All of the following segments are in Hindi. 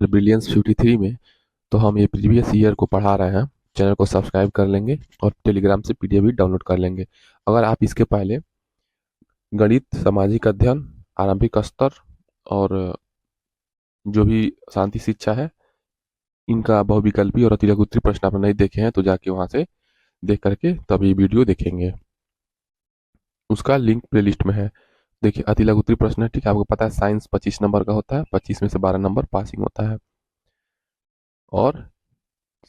ब्रिलियंस 53 में। तो हम ये प्रीवियस ईयर को पढ़ा रहे हैं। चैनल को सब्सक्राइब कर लेंगे और टेलीग्राम से पीडीएफ भी डाउनलोड कर लेंगे। अगर आप इसके पहले गणित, सामाजिक अध्ययन, आरंभिक स्तर और जो भी शांति शिक्षा है, इनका बहुविकल्पी और अतिलघुत्तरी प्रश्न आपने नहीं देखे हैं तो जाके वहां से देख करके तभी वीडियो देखेंगे। उसका लिंक प्लेलिस्ट में है। देखिए, अतिलघुत्तरी प्रश्न है, ठीक है। आपको पता है साइंस 25 नंबर का होता है, 25 में से 12 नंबर पासिंग होता है और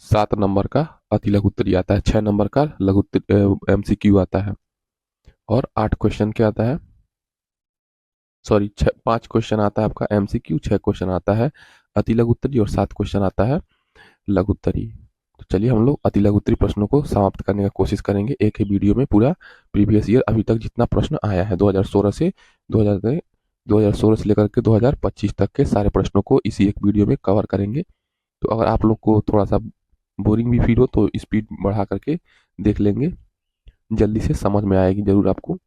7 नंबर का अतिलघुत्तरी आता है, 6 नंबर का लघुत्तरी एमसीक्यू आता है और 8 क्वेश्चन क्या आता है, सॉरी 5 क्वेश्चन आता है आपका एमसीक्यू, 6 क्वेश्चन आता है अतिलघुत्तरी और 7 क्वेश्चन आता है लघुत्तरी। तो चलिए हम लोग अतिलघुत्तरी प्रश्नों को समाप्त करने का कोशिश करेंगे एक ही वीडियो में। पूरा प्रीवियस ईयर अभी तक जितना प्रश्न आया है 2016 से 2000 2016 से लेकर के 2025 तक के सारे प्रश्नों को इसी एक वीडियो में कवर करेंगे। तो अगर आप लोग को थोड़ा सा बोरिंग भी फील हो तो स्पीड बढ़ा करके देख लेंगे, जल्दी से समझ में आएगी जरूर आपको।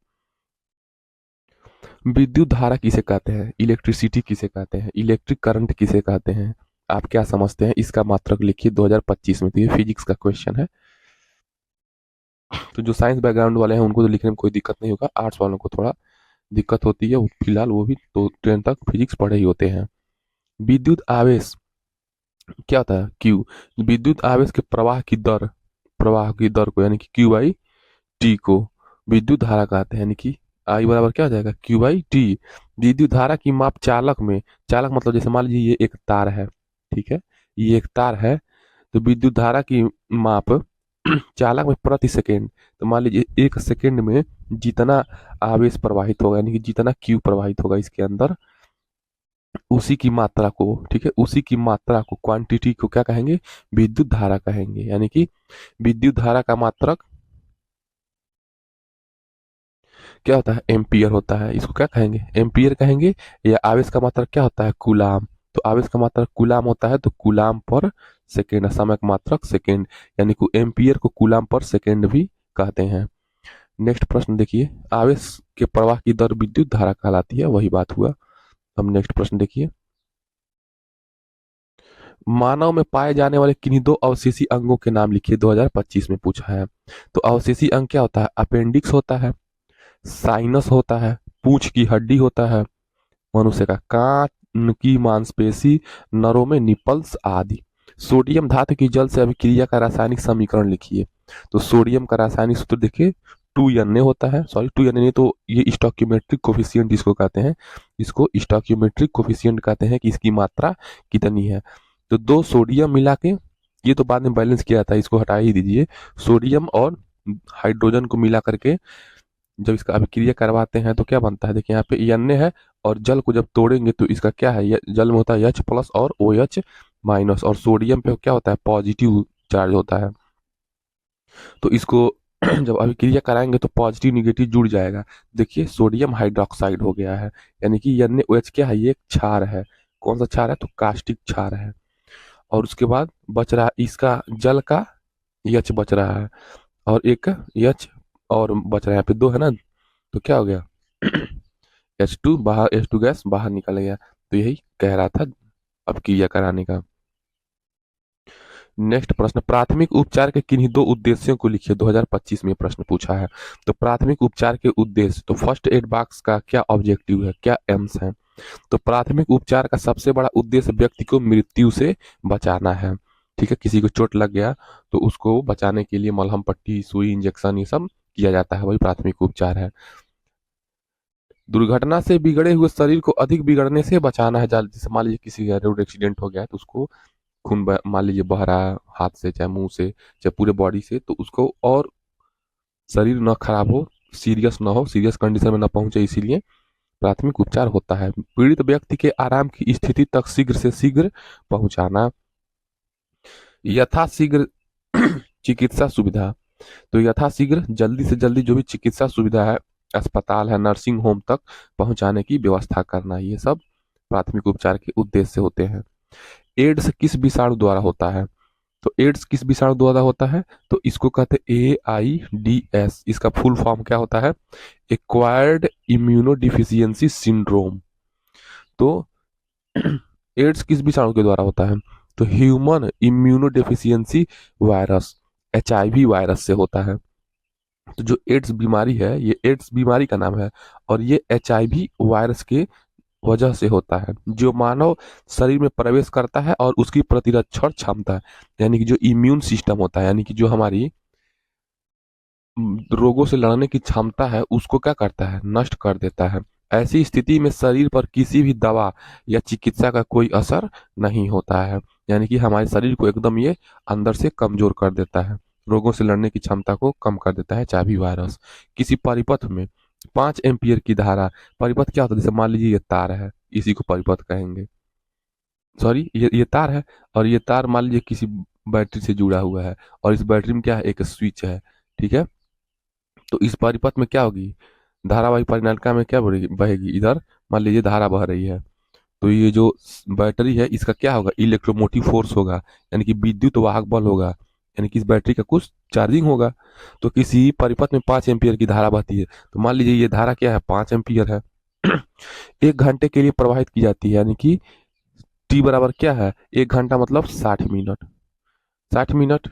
विद्युत धारा किसे कहते हैं, इलेक्ट्रिसिटी किसे कहते हैं, इलेक्ट्रिक करंट किसे कहते हैं, आप क्या समझते हैं, इसका मात्रक लिखिए 2025 में। तो ये फिजिक्स का क्वेश्चन है। तो जो साइंस बैकग्राउंड वाले हैं उनको तो लिखने में कोई दिक्कत नहीं होगा, आर्ट्स वालों को थोड़ा दिक्कत होती है, फिलहाल वो भी तो 10 तक फिजिक्स पढ़े ही होते हैं। विद्युत आवेश क्या होता है, क्यू। विद्युत आवेश के प्रवाह की दर को यानी कि क्यू बाई टी को विद्युत धारा कहते हैं, यानी कि आई बराबर क्या हो जाएगा, क्यू बाई टी। विद्युत धारा की माप चालक में, चालक मतलब जैसे मान लीजिए ये एक तार है, ठीक है, ये एक तार है, तो विद्युत धारा की माप चालक में प्रति सेकेंड। तो मान लीजिए 1 सेकेंड में जितना आवेश प्रवाहित होगा यानी कि जितना क्यू प्रवाहित होगा इसके अंदर, उसी की मात्रा को, ठीक है, उसी की मात्रा को, क्वांटिटी को क्या कहेंगे, विद्युत धारा कहेंगे। यानी कि विद्युत धारा का मात्रक क्या होता है, एम्पियर होता है। इसको क्या कहेंगे, एम्पियर कहेंगे। या आवेश का मात्रक क्या होता है, कूलाम। तो आवेश का मात्रक कूलाम होता है, तो कूलाम पर सेकेंड, समय का मात्रक सेकेंड, यानी कि एम्पियर को कूलाम पर सेकेंड भी कहते हैं। नेक्स्ट प्रश्न देखिए, आवेश के प्रवाह की दर विद्युत धारा कहलाती है, वही बात हुआ। अब नेक्स्ट प्रश्न देखिए, मानव में पाए जाने वाले किन्हीं दो अवशेषी अंगों के नाम लिखिए, 2025 में पूछा है। तो अवशेषी अंग क्या होता है, अपेंडिक्स होता है, साइनस होता है, पूंछ की हड्डी होता है, मनुष्य का कान की मांसपेशी, नरों में निपल्स आदि। सोडियम धातु की जल से अभिक्रिया का रासायनिक समीकरण लिखिए। तो सोडियम का रासायनिक सूत्र देखिए 2Na होता है, सॉरी 2Na नहीं, तो ये स्टोकियोमेट्रिक कोफिशिएंट इसको कहते हैं, इसको स्टोकियोमेट्रिक कोफिशिएंट कहते हैं कि इसकी मात्रा कितनी है। तो 2 सोडियम मिला के, ये तो बाद में बैलेंस किया था, इसको हटा ही दीजिए। सोडियम और हाइड्रोजन को मिला करके जब इसका अभिक्रिया करवाते हैं तो क्या बनता है, देखिए यहाँ पे Na है और जल को जब तोड़ेंगे तो इसका क्या है, जल में होता है H प्लस और OH माइनस, और सोडियम पे क्या होता है, पॉजिटिव चार्ज होता है। तो इसको जब अभिक्रिया कराएंगे तो पॉजिटिव निगेटिव जुड़ जाएगा। देखिए सोडियम हाइड्रोक्साइड हो गया है, यानी कि NaOH क्या है, ये एक क्षार है। कौन सा क्षार है, तो कास्टिक क्षार है। और उसके बाद बच रहा इसका जल का H बच रहा है और एक H और बच रहा है, यहाँ पे 2 है ना, तो क्या हो गया H2 बाहर, H2 गैस बाहर निकल गया। तो यही कह रहा था अपक्रिया कराने का। नेक्स्ट प्रश्न, प्राथमिक उपचार के किन्हीं दो उद्देश्यों को लिखिए, 2025 में प्रश्न पूछा है। तो प्राथमिक उपचार के उद्देश्य, तो फर्स्ट एड बॉक्स का क्या ऑब्जेक्टिव है, क्या एम्स है। तो प्राथमिक उपचार का सबसे बड़ा उद्देश्य व्यक्ति को मृत्यु से बचाना है, ठीक है। किसी को चोट लग गया तो उसको बचाने के लिए मलहम पट्टी, सुई, इंजेक्शन, ये सब किया जाता है, वही प्राथमिक उपचार है। दुर्घटना से बिगड़े हुए शरीर को अधिक बिगड़ने से बचाना है। जैसे मान लीजिए किसी का रोड एक्सीडेंट हो गया है तो उसको खून मान लीजिए बह रहा है हाथ से, चाहे मुंह से, चाहे पूरे बॉडी से, तो उसको और शरीर न खराब हो, सीरियस ना हो, सीरियस कंडीशन में न पहुंचे, इसीलिए प्राथमिक उपचार होता है। पीड़ित व्यक्ति के आराम की स्थिति तक शीघ्र से शीघ्र पहुंचाना, यथाशीघ्र चिकित्सा सुविधा। तो यथाशीघ्र जल्दी से जल्दी जो भी चिकित्सा सुविधा है, अस्पताल है, नर्सिंग होम तक पहुंचाने की व्यवस्था करना, ये सब प्राथमिक उपचार के उद्देश्य होते हैं। एड्स किस विषाणु द्वारा होता है, तो एड्स किस विषाणु द्वारा होता है, तो इसको कहते हैं AIDS। इसका फुल फॉर्म क्या होता है, एक्वायर्ड इम्यूनो डिफिशियंसी सिंड्रोम। तो एड्स किस विषाणु के द्वारा होता है? तो human immunodeficiency virus, HIV virus से होता है। तो जो एड्स बीमारी है ये एड्स बीमारी का नाम है और ये एचआईवी वायरस के वजह से होता है, जो मानव शरीर में प्रवेश करता है और उसकी प्रतिरक्षण क्षमता यानी कि जो इम्यून सिस्टम होता है, यानी कि जो हमारी रोगों से लड़ने की क्षमता है उसको क्या करता है, नष्ट कर देता है। ऐसी स्थिति में शरीर पर किसी भी दवा या चिकित्सा का कोई असर नहीं होता है, यानी कि हमारे शरीर को एकदम ये अंदर से कमजोर कर देता है, रोगों से लड़ने की क्षमता को कम कर देता है चाबी वायरस। किसी परिपथ में 5 एम्पियर की धारा, परिपथ क्या होता है, जैसे मान लीजिए ये तार है, इसी को परिपथ कहेंगे। सॉरी, ये तार है और ये तार मान लीजिए किसी बैटरी से जुड़ा हुआ है और इस बैटरी में क्या है, एक स्विच है। ठीक है, तो इस परिपथ में क्या होगी, धारावाही परिनालिका में क्या बहेगी, इधर मान लीजिए धारा बह रही है, तो ये जो बैटरी है इसका क्या होगा, इलेक्ट्रोमोटिव फोर्स होगा, यानी कि विद्युत वाहक बल होगा, यानी कि इस बैटरी का कुछ चार्जिंग होगा। तो किसी परिपथ में 5 एम्पियर की धारा बहती है, तो मान लीजिए ये धारा क्या है, 5 एम्पियर है। 1 घंटे के लिए प्रवाहित की जाती है, यानी कि टी बराबर क्या है, 1 घंटा मतलब 60 मिनट। 60 मिनट,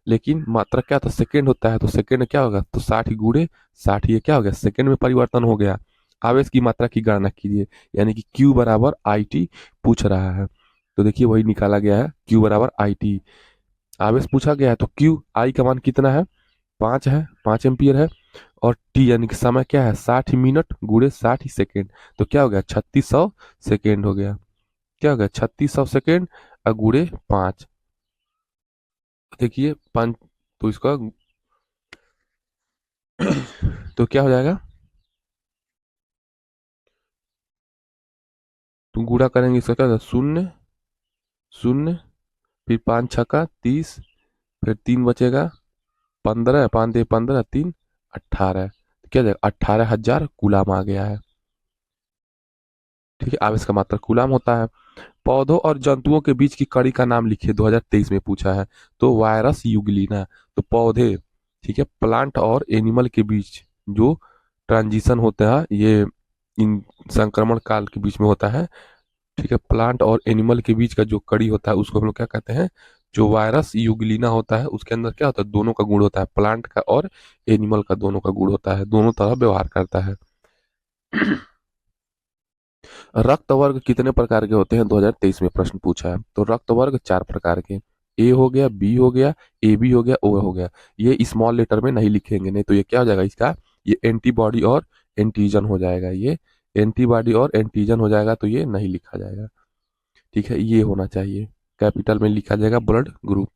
लेकिन मात्रक क्या था, सेकंड होता है, तो सेकंड क्या होगा, तो 60 गुणे 60, ये क्या हो गया, सेकंड में परिवर्तन हो गया। आवेश की मात्रा की गणना कीजिए, यानी कि Q बराबर आई टी पूछ रहा है, तो देखिए वही निकाला गया है, Q बराबर आई टी। आवेश पूछा गया है तो Q आई का मान कितना है, 5 है, 5 एम्पियर है, और टी यानी कि समय क्या है, 60 मिनट गुणे 60 सेकेंड, तो क्या हो गया, 3600 सेकेंड हो गया। क्या हो गया, 3600 सेकेंड और गुणे 5, देखिए 5, तो इसका तो क्या हो जाएगा, तो गुणा करेंगे इसका क्या होगा, 0 0, फिर 5 छक्का 30, फिर 3 बचेगा 15, 5 दे 15, 3 18, क्या जाएगा, 18,000 कूलाम आ गया है। ठीक है, अब इसका मात्रा कूलाम होता है। पौधों और जंतुओं के बीच की कड़ी का नाम लिखिए, 2023 में पूछा है। तो वायरस यूग्लिना, तो पौधे, ठीक है, प्लांट और एनिमल के बीच जो ट्रांजिशन होता है ये इन संक्रमण काल के बीच में होता है। ठीक है, प्लांट और एनिमल के बीच का जो कड़ी होता है उसको हम लोग क्या कहते हैं, जो वायरस यूग्लिना होता है उसके अंदर क्या होता है, दोनों का गुण होता है, प्लांट का और एनिमल का दोनों का गुण होता है, दोनों तरह व्यवहार करता है। रक्त वर्ग कितने प्रकार के होते हैं, 2023 में प्रश्न पूछा है। तो रक्त वर्ग 4 प्रकार के, ए हो गया, बी हो गया, ए बी हो गया, ओ हो गया। ये स्मॉल लेटर में नहीं लिखेंगे, नहीं तो ये क्या हो जाएगा इसका, ये एंटीबॉडी और एंटीजन हो जाएगा, ये एंटीबॉडी और एंटीजन हो जाएगा, तो ये नहीं लिखा जाएगा। ठीक है, ये होना चाहिए, कैपिटल में लिखा जाएगा ब्लड ग्रुप।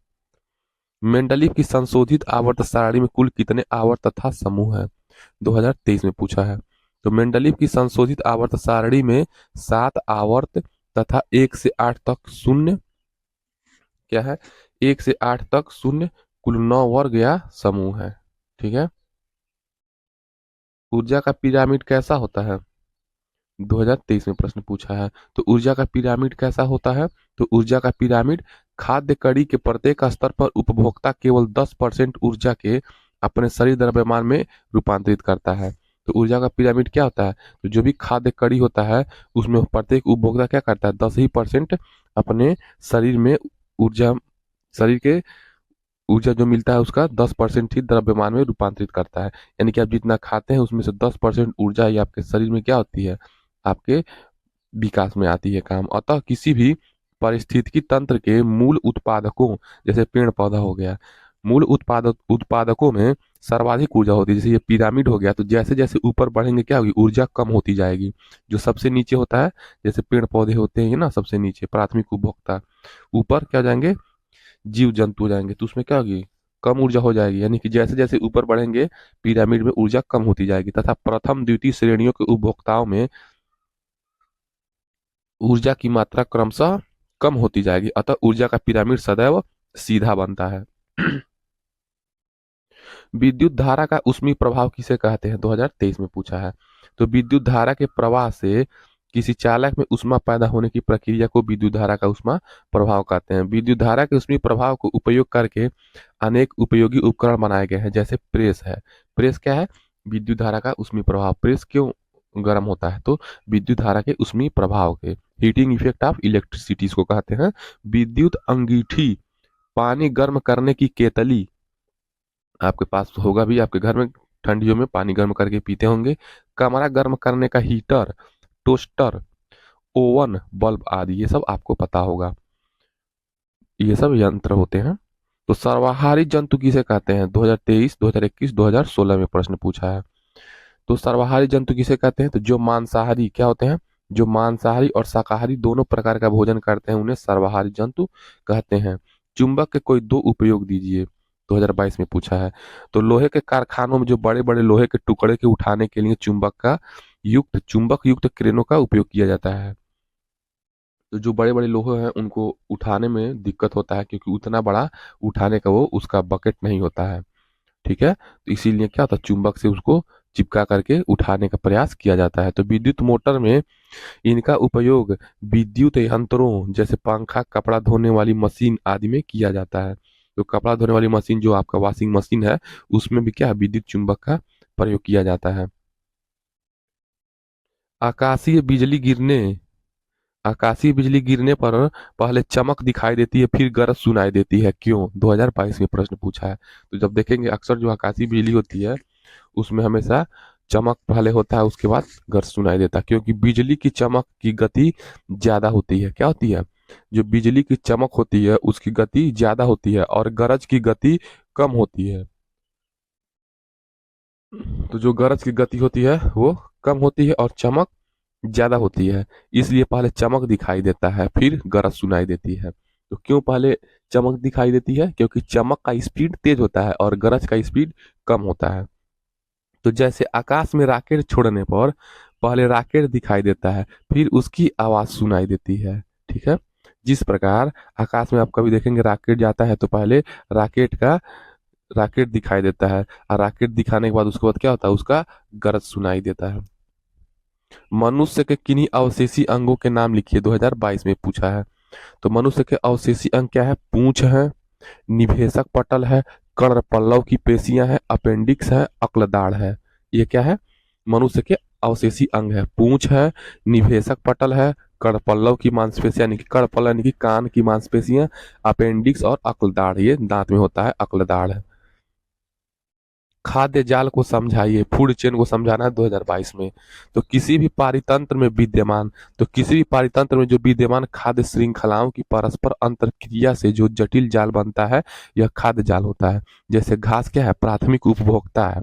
मेंडलीव की संशोधित आवर्त सारणी में कुल कितने आवर्त तथा समूह हैं, 2023 में पूछा है। तो मेंडलीव की संशोधित आवर्त सारणी में 7 आवर्त तथा 1 से 8 तक शून्य, क्या है, 1 से 8 तक शून्य, कुल 9 वर्ग या समूह है। ठीक है, ऊर्जा का पिरामिड कैसा होता है, 2023 में प्रश्न पूछा है। तो ऊर्जा का पिरामिड कैसा होता है, तो ऊर्जा का पिरामिड खाद्य कड़ी के प्रत्येक स्तर पर उपभोक्ता केवल 10% ऊर्जा के अपने शरीर द्रव्यमान में रूपांतरित करता है। तो ऊर्जा का पिरामिड क्या होता है, तो जो भी खाद्य कड़ी होता है उसमें प्रत्येक उपभोक्ता क्या करता है, 10% अपने शरीर में ऊर्जा, शरीर के ऊर्जा जो मिलता है उसका 10% ही द्रव्यमान में रूपांतरित करता है, यानी कि आप जितना खाते हैं उसमें से 10% ऊर्जा ही आपके शरीर में क्या होती है, आपके विकास में आती है काम। अतः किसी भी पारिस्थितिकी तंत्र के मूल उत्पादकों, जैसे पेड़ पौधा हो गया, मूल उत्पादकों में सर्वाधिक ऊर्जा होती है। जैसे ये पिरामिड हो गया, तो जैसे जैसे ऊपर बढ़ेंगे क्या होगी, ऊर्जा कम होती जाएगी। जो सबसे नीचे होता है, जैसे पेड़ पौधे होते हैं ना, सबसे नीचे प्राथमिक उपभोक्ता, ऊपर क्या हो जाएंगे, जीव जंतु हो जाएंगे, तो उसमें क्या होगी, कम ऊर्जा हो जाएगी। यानी कि जैसे जैसे ऊपर बढ़ेंगे पिरामिड में ऊर्जा कम होती जाएगी, तथा प्रथम द्वितीय श्रेणियों के उपभोक्ताओं में ऊर्जा की मात्रा क्रमशः कम होती जाएगी। अतः ऊर्जा का पिरामिड सदैव सीधा बनता है। विद्युत धारा का ऊष्मीय प्रभाव किसे कहते हैं, 2023 में पूछा है। तो विद्युत धारा के प्रवाह से किसी चालक में ऊष्मा पैदा होने की प्रक्रिया को विद्युत धारा का ऊष्मा प्रभाव कहते हैं। विद्युत धारा के ऊष्मीय प्रभाव को उपयोग करके अनेक उपयोगी उपकरण बनाए गए हैं, जैसे प्रेस है। प्रेस क्या है, विद्युत धारा का ऊष्मीय प्रभाव। प्रेस क्यों गर्म होता है तो विद्युत धारा के उसमें प्रभाव के हीटिंग इफेक्ट ऑफ इलेक्ट्रिसिटी इसको कहते हैं। विद्युत अंगीठी, पानी गर्म करने की केतली, आपके पास तो होगा भी आपके घर में, ठंडियों में पानी गर्म करके पीते होंगे। कमरा गर्म करने का हीटर, टोस्टर, ओवन, बल्ब आदि, ये सब आपको पता होगा, ये सब यंत्र होते हैं। तो सर्वाहारी जंतु किसे कहते हैं? 2023, 2021, 2016 में प्रश्न पूछा है। तो सर्वाहारी जंतु किसे कहते हैं? तो जो मांसाहारी क्या होते हैं, जो मांसाहारी और शाकाहारी दोनों प्रकार का भोजन करते हैं उन्हें सर्वाहारी जंतु कहते हैं। चुंबक के कोई दो उपयोग दीजिए, 2022 में पूछा है। तो लोहे के कारखानों में जो बड़े बड़े लोहे के टुकड़े के उठाने के लिए चुंबक युक्त क्रेनों का उपयोग किया जाता है। तो जो बड़े बड़े लोहे हैं उनको उठाने में दिक्कत होता है क्योंकि उतना बड़ा उठाने का वो उसका बकेट नहीं होता है, ठीक है। तो इसीलिए क्या होता है, चुंबक से उसको चिपका करके उठाने का प्रयास किया जाता है। तो विद्युत मोटर में इनका उपयोग विद्युत यंत्रों जैसे पंखा, कपड़ा धोने वाली मशीन आदि में किया जाता है। तो कपड़ा धोने वाली मशीन जो आपका वॉशिंग मशीन है उसमें भी क्या है, विद्युत चुंबक का प्रयोग किया जाता है। आकाशीय बिजली गिरने आकाशीय बिजली गिरने पर पहले चमक दिखाई देती है फिर गरज सुनाई देती है, क्यों? 2022 में प्रश्न पूछा है। तो जब देखेंगे अक्सर जो आकाशीय बिजली होती है उसमें हमेशा चमक पहले होता है उसके बाद गरज सुनाई देता है, क्योंकि बिजली की चमक की गति ज्यादा होती है। क्या होती है? जो बिजली की चमक होती है उसकी गति ज्यादा होती है और गरज की गति कम होती है। तो जो गरज की गति होती है वो कम होती है और चमक ज्यादा होती है, इसलिए पहले चमक दिखाई देता है फिर गरज सुनाई देती है। तो क्यों पहले चमक दिखाई देती है? क्योंकि चमक का स्पीड तेज होता है और गरज का स्पीड कम होता है। तो जैसे आकाश में रॉकेट छोड़ने पर पहले रॉकेट दिखाई देता है फिर उसकी आवाज सुनाई देती है, ठीक है। जिस प्रकार आकाश में आप कभी देखेंगे रॉकेट जाता है तो पहले रॉकेट का रॉकेट दिखाई देता है और रॉकेट दिखाने के बाद उसके बाद क्या होता है, उसका गरज सुनाई देता है। मनुष्य के किन्हीं अवशेषी अंगों के नाम लिखिए, 2022 में पूछा है। तो मनुष्य के अवशेषी अंग क्या है? पूंछ है, निभेशक पटल है, कर्ण पल्लव की पेशियां है, अपेंडिक्स है, अक्लदाढ़ है। ये क्या है? मनुष्य के अवशेषी अंग है। पूंछ है, निभेशक पटल है, कर्ण पल्लव की मांसपेशियां यानी कि कर्ण पल्लव यानी कि कान की मांसपेशियां, अपेंडिक्स और अक्लदाढ़, ये दांत में होता है अक्लदाढ़ है। खाद्य जाल को समझाइए, फूड चेन को समझाना है 2022 में। तो किसी भी पारितंत्र में जो विद्यमान खाद्य श्रृंखलाओं की परस्पर अंतरक्रिया से जो जटिल जाल बनता है यह खाद्य जाल होता है। जैसे घास क्या है? प्राथमिक उपभोक्ता है,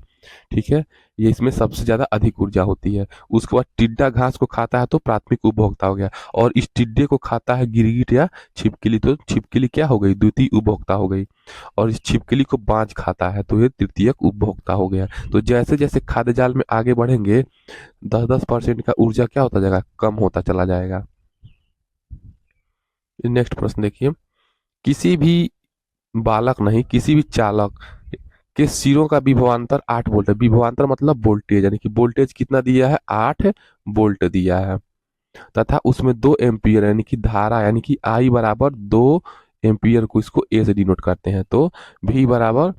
ठीक है। ये इसमें सबसे ज्यादा अधिक ऊर्जा होती है। उसके बाद टिड्डा घास को खाता है तो प्राथमिक उपभोक्ता हो गया, और इस टिड्डे को खाता है गिरगिट या छिपकली तो छिपकली क्या हो गई? द्वितीय उपभोक्ता हो गई। और इस छिपकली को बाज खाता है तो ये तृतीयक उपभोक्ता हो गया। तो जैसे जैसे खाद्य जाल में आगे बढ़ेंगे 10-10% का ऊर्जा क्या होता जाएगा? कम होता चला जाएगा। नेक्स्ट प्रश्न देखिए, किसी भी बालक नहीं किसी भी चालक के सिरों का विभवांतर 8 वोल्ट है। विभवांतर मतलब वोल्टेज, यानी कि वोल्टेज कितना दिया है? 8 वोल्ट दिया है। तथा उसमें 2 एम्पियर यानी कि धारा यानी कि आई बराबर 2 एम्पियर को इसको ए से डिनोट करते हैं। तो वी बराबर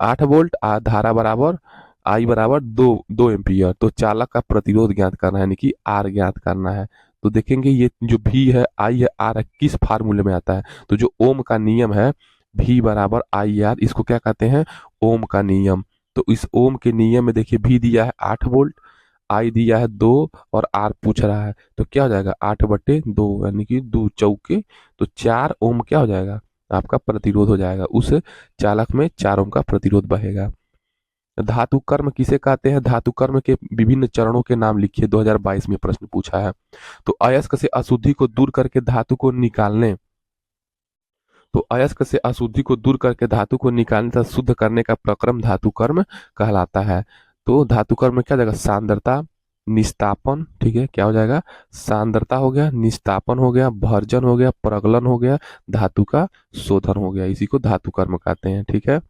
8 वोल्ट, धारा बराबर आई बराबर 2 एम्पियर। तो चालक का प्रतिरोध ज्ञात करना है यानी कि आर ज्ञात करना है। तो देखेंगे ये जो भी है, आई है, आर है, किस फार्मूले में आता है? तो जो ओम का नियम है, भी बराबर आई आर, इसको क्या कहते हैं? ओम का नियम। तो इस ओम के नियम में देखिए भी दिया है 8 वोल्ट, आई दिया है 2 और आर पूछ रहा है, तो क्या हो जाएगा? 8/2 यानी कि 2 चौके, तो 4 ओम क्या हो जाएगा? आपका प्रतिरोध हो जाएगा। उस चालक में 4 ओम का प्रतिरोध बहेगा। धातु कर्म किसे कहते हैं? धातु कर्म के विभिन्न चरणों के नाम लिखिए, 2022 में प्रश्न पूछा है। तो अयस्क से अशुद्धि को दूर करके धातु को निकालने तो अयस्क से अशुद्धि को दूर करके धातु को निकालने तथा शुद्ध करने का प्रक्रम धातु कर्म कहलाता है। तो धातु कर्म में क्या हो जाएगा? सांद्रता, निस्तापन, ठीक है, क्या हो जाएगा? सांद्रता हो गया, निस्तापन हो गया, भर्जन हो गया, प्रगलन हो गया, धातु का शोधन हो गया, इसी को धातु कर्म कहते हैं, ठीक है।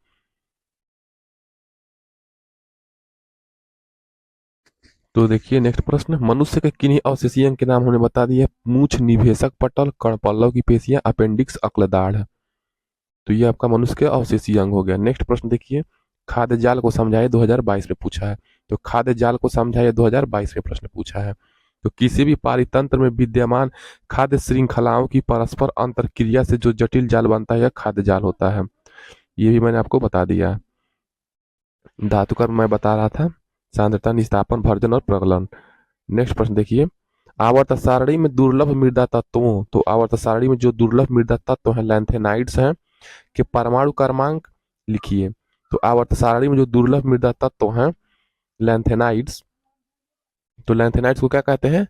तो देखिए नेक्स्ट प्रश्न, मनुष्य के किन्हीं अवशेषीय अंग के नाम हमने बता दिए। मूछ, निभेशक पटल, कर्णपल्लव की पेशियां, अपेंडिक्स, अक्लदाढ़। तो ये आपका मनुष्य के अवशेषीय अंग हो गया। नेक्स्ट प्रश्न देखिए, खाद्य जाल को समझाए, 2022 में पूछा है। तो खाद्य जाल को समझाइए, 2022 में प्रश्न पूछा है। तो किसी भी पारितंत्र में विद्यमान खाद्य श्रृंखलाओं की परस्पर अंतरक्रिया से जो जटिल जाल बनता है यह खाद्य जाल होता है। ये भी मैंने आपको बता दिया। धातु कर्म मैं बता रहा था, सांद्रता, निस्तापन, भर्जन और प्रगलन। नेक्स्ट प्रश्न देखिए, आवर्त सारणी में दुर्लभ मृदा तत्वों, तो आवर्त सारणी में जो दुर्लभ मृदा तत्व हैं लैंथेनाइड्स हैं, के परमाणु क्रमांक लिखिए। तो आवर्त सारणी में जो दुर्लभ मृदा तत्व हैं लैंथेनाइड्स, तो लैंथेनाइड्स को क्या कहते हैं,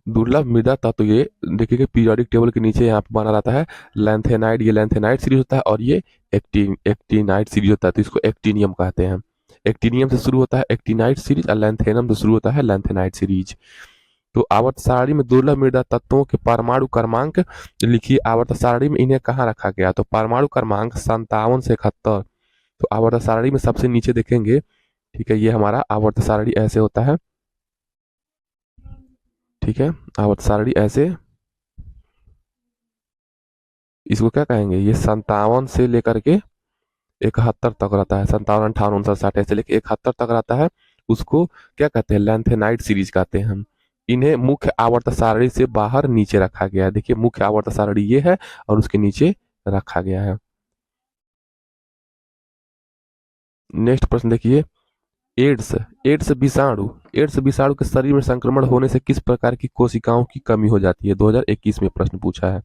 दुर्लभ मृदा तत्व। ये देखिए पीरियोडिक टेबल के नीचे यहाँ पे बना रहता है लैंथेनाइड, ये लैंथेनाइड सीरीज होता है, और ये एक्टिनाइड सीरीज होता है, तो इसको एक्टिनियम कहते हैं। एक्टिनियम से शुरू होता है एक्टिनाइड सीरीज और लैंथेनम से शुरू होता है लैंथेनाइड सीरीज। तो आवर्त सारणी में दुर्लभ मृदा तत्वों के परमाणु क्रमांक लिखिए। आवर्त सारणी में इन्हें कहाँ रखा गया, तो परमाणु क्रमांक 57 से 71। तो आवर्त सारणी में सबसे नीचे देखेंगे, ठीक है, ये हमारा आवर्त सारणी ऐसे होता है, ठीक है, आवर्त सारणी ऐसे, इसको क्या कहेंगे, ये 57 से लेकर के 71 तक रहता है, 57, 58, 59, 60 ऐसे लेके 71 तक रहता है। उसको क्या कहते हैं, लैंथेनाइड सीरीज कहते हैं हम। इन्हें मुख्य आवर्त सारणी से बाहर नीचे रखा गया है। देखिए मुख्य आवर्त सारणी ये है और उसके नीचे रखा गया है। नेक्स्ट प्रश्न देखिए, एड्स एड्स विषाणु, एड्स विषाणु के शरीर में संक्रमण होने से किस प्रकार की कोशिकाओं की कमी हो जाती है, 2021 में प्रश्न पूछा है।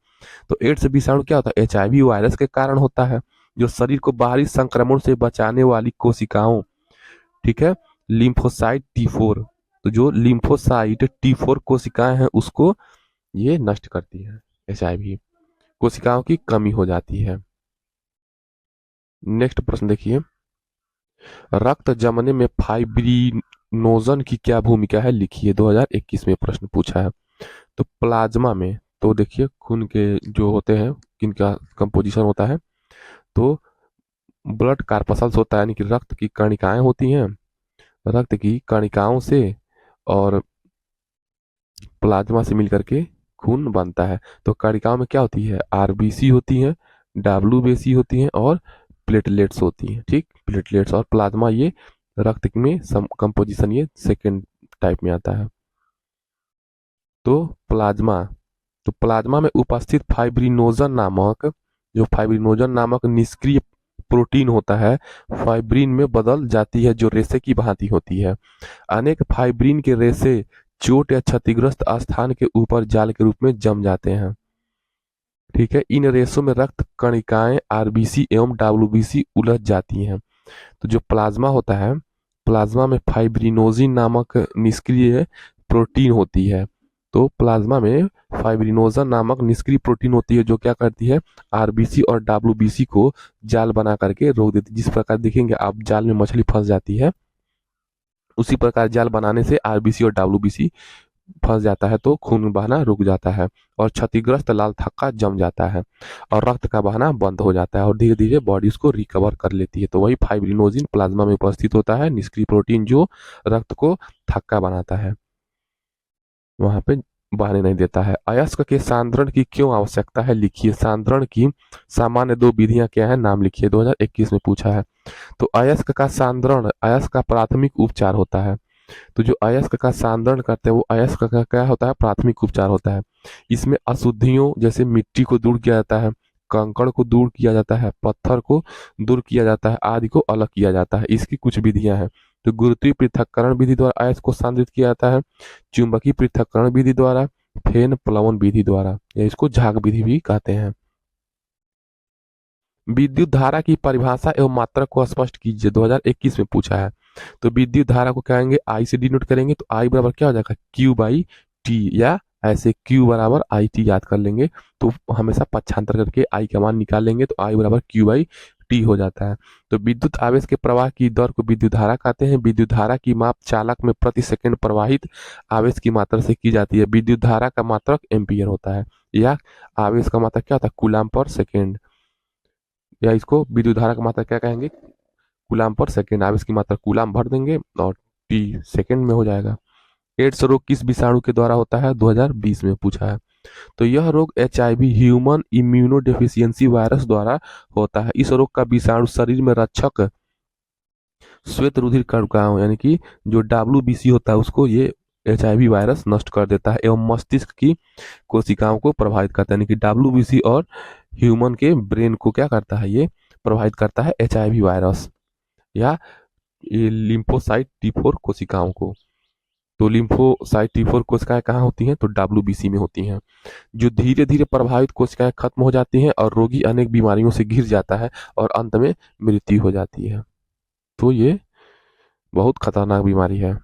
तो एड्स विषाणु क्या होता है, एचआईवी वायरस के कारण होता है, जो शरीर को बाहरी संक्रमण से बचाने वाली कोशिकाओं, ठीक है, लिम्फोसाइट T4, तो जो लिम्फोसाइट T4 कोशिकाएं हैं उसको ये नष्ट करती है। एचआईवी कोशिकाओं की कमी हो जाती है। नेक्स्ट प्रश्न देखिए, रक्त जमने में फाइब्रिनोजन की क्या भूमिका है, लिखिए, 2021 में प्रश्न पूछा है। तो प्लाज्मा में, तो देखिए खून के जो होते हैं किनका कंपोजिशन होता है, तो ब्लड कार्पसल्स होता है, यानी कि रक्त की कणिकाएं होती हैं, रक्त की कणिकाओं से और प्लाज्मा से मिलकर के खून बनता है। तो कणिकाओं में क्या होती है, आरबीसी होती है, डब्ल्यूबीसी होती हैं और प्लेटलेट्स होती हैं, ठीक, प्लेटलेट्स और प्लाज्मा, ये रक्त में कंपोजिशन ये सेकेंड टाइप में आता है। तो प्लाज्मा, तो प्लाज्मा में उपस्थित फाइब्रिनोजन नामक, जो फाइब्रिनोजन नामक निष्क्रिय प्रोटीन होता है फाइब्रिन में बदल जाती है, जो रेशे की भांति होती है। अनेक फाइब्रिन के रेशे चोट या क्षतिग्रस्त स्थान के ऊपर जाल के रूप में जम जाते हैं, ठीक है। इन रेशों में रक्त कणिकाएं आरबीसी एवं डब्ल्यूबीसी उलझ जाती हैं। तो जो प्लाज्मा होता है, प्लाज्मा में फाइब्रिनोजिन नामक निष्क्रिय प्रोटीन होती है। तो प्लाज्मा में फाइब्रिनोजन नामक निष्क्रिय प्रोटीन होती है, जो क्या करती है, आरबीसी और डब्ल्यूबीसी को जाल बना करके रोक देती है। जिस प्रकार देखेंगे आप जाल में मछली फंस जाती है, उसी प्रकार जाल बनाने से आरबीसी और डब्ल्यूबीसी फंस जाता है, तो खून बहना रुक जाता है और क्षतिग्रस्त लाल थक्का जम जाता है और रक्त का बहना बंद हो जाता है और धीरे धीरे बॉडी उसको रिकवर कर लेती है। तो वही फाइब्रिनोजिन प्लाज्मा में उपस्थित होता है, निष्क्रिय प्रोटीन जो रक्त को थक्का बनाता है, वहां पे बहने नहीं देता है। अयस्क के सांद्रण की क्यों आवश्यकता है, लिखिए। सांद्रण की सामान्य दो विधियां क्या है, नाम लिखिए, 2021 में पूछा है। तो अयस्क का सांद्रण अयस्क का प्राथमिक उपचार होता है। तो जो अयस्क का सांद्रण करते हैं वो अयस्क का क्या होता है, प्राथमिक उपचार होता है। इसमें अशुद्धियों जैसे मिट्टी को दूर किया जाता है, कंकड़ को दूर किया जाता है, पत्थर को दूर किया जाता है, आदि को अलग किया जाता है। इसकी कुछ विधियां हैं। तो गुरुत्वीय पृथक्करण विधि द्वारा अयस्क को सांद्रित किया जाता है, चुंबकीय पृथक्करण विधि द्वारा, फेन प्लवन विधि द्वारा, या इसको झाग विधि भी कहते हैं। विद्युत धारा की परिभाषा एवं मात्रा को स्पष्ट कीजिए, 2021 में पूछा है। तो विद्युत धारा को कहेंगे आई से डिनोट करेंगे, तो आई बराबर क्या हो जाएगा, क्यू बाई टी, या ऐसे क्यू बराबर आई टी याद कर लेंगे, तो हमेशा पक्षांतर करके आई का मान निकाल लेंगे, तो आई बराबर क्यू बाई टी हो जाता है। तो विद्युत आवेश के प्रवाह की दर को विद्युत धारा कहते हैं। विद्युत धारा की माप चालक में प्रति सेकंड प्रवाहित आवेश की मात्रा से की जाती है। विद्युत धारा का मात्रक एम्पियर होता है, या आवेश का मात्रक क्या होता है, कूलाम पर सेकेंड, या इसको विद्युत धारा का मात्रा क्या कहेंगे, कूलाम पर सेकेंड। आप इसकी मात्रा कूलाम भर देंगे और टी सेकेंड में हो जाएगा। एड्स रोग किस विषाणु के द्वारा होता है, 2020 में पूछा है। तो यह रोग एचआईवी ह्यूमन इम्यूनोडेफिशिएंसी वायरस द्वारा होता है। इस रोग का विषाणु शरीर में रक्षक श्वेत रुधिर कणिकाओं यानी कि जो WBC होता है उसको ये HIV वायरस नष्ट कर देता है एवं मस्तिष्क की कोशिकाओं को प्रभावित करता है, यानी कि WBC और ह्यूमन के ब्रेन को क्या करता है, ये प्रभावित करता है HIV वायरस या ये लिम्फोसाइट T4 कोशिकाओं को। तो लिम्फोसाइट T4 कोशिकाएं कहाँ होती हैं, तो WBC में होती हैं। जो धीरे धीरे प्रभावित कोशिकाएं खत्म हो जाती हैं और रोगी अनेक बीमारियों से घिर जाता है और अंत में मृत्यु हो जाती है। तो ये बहुत खतरनाक बीमारी है।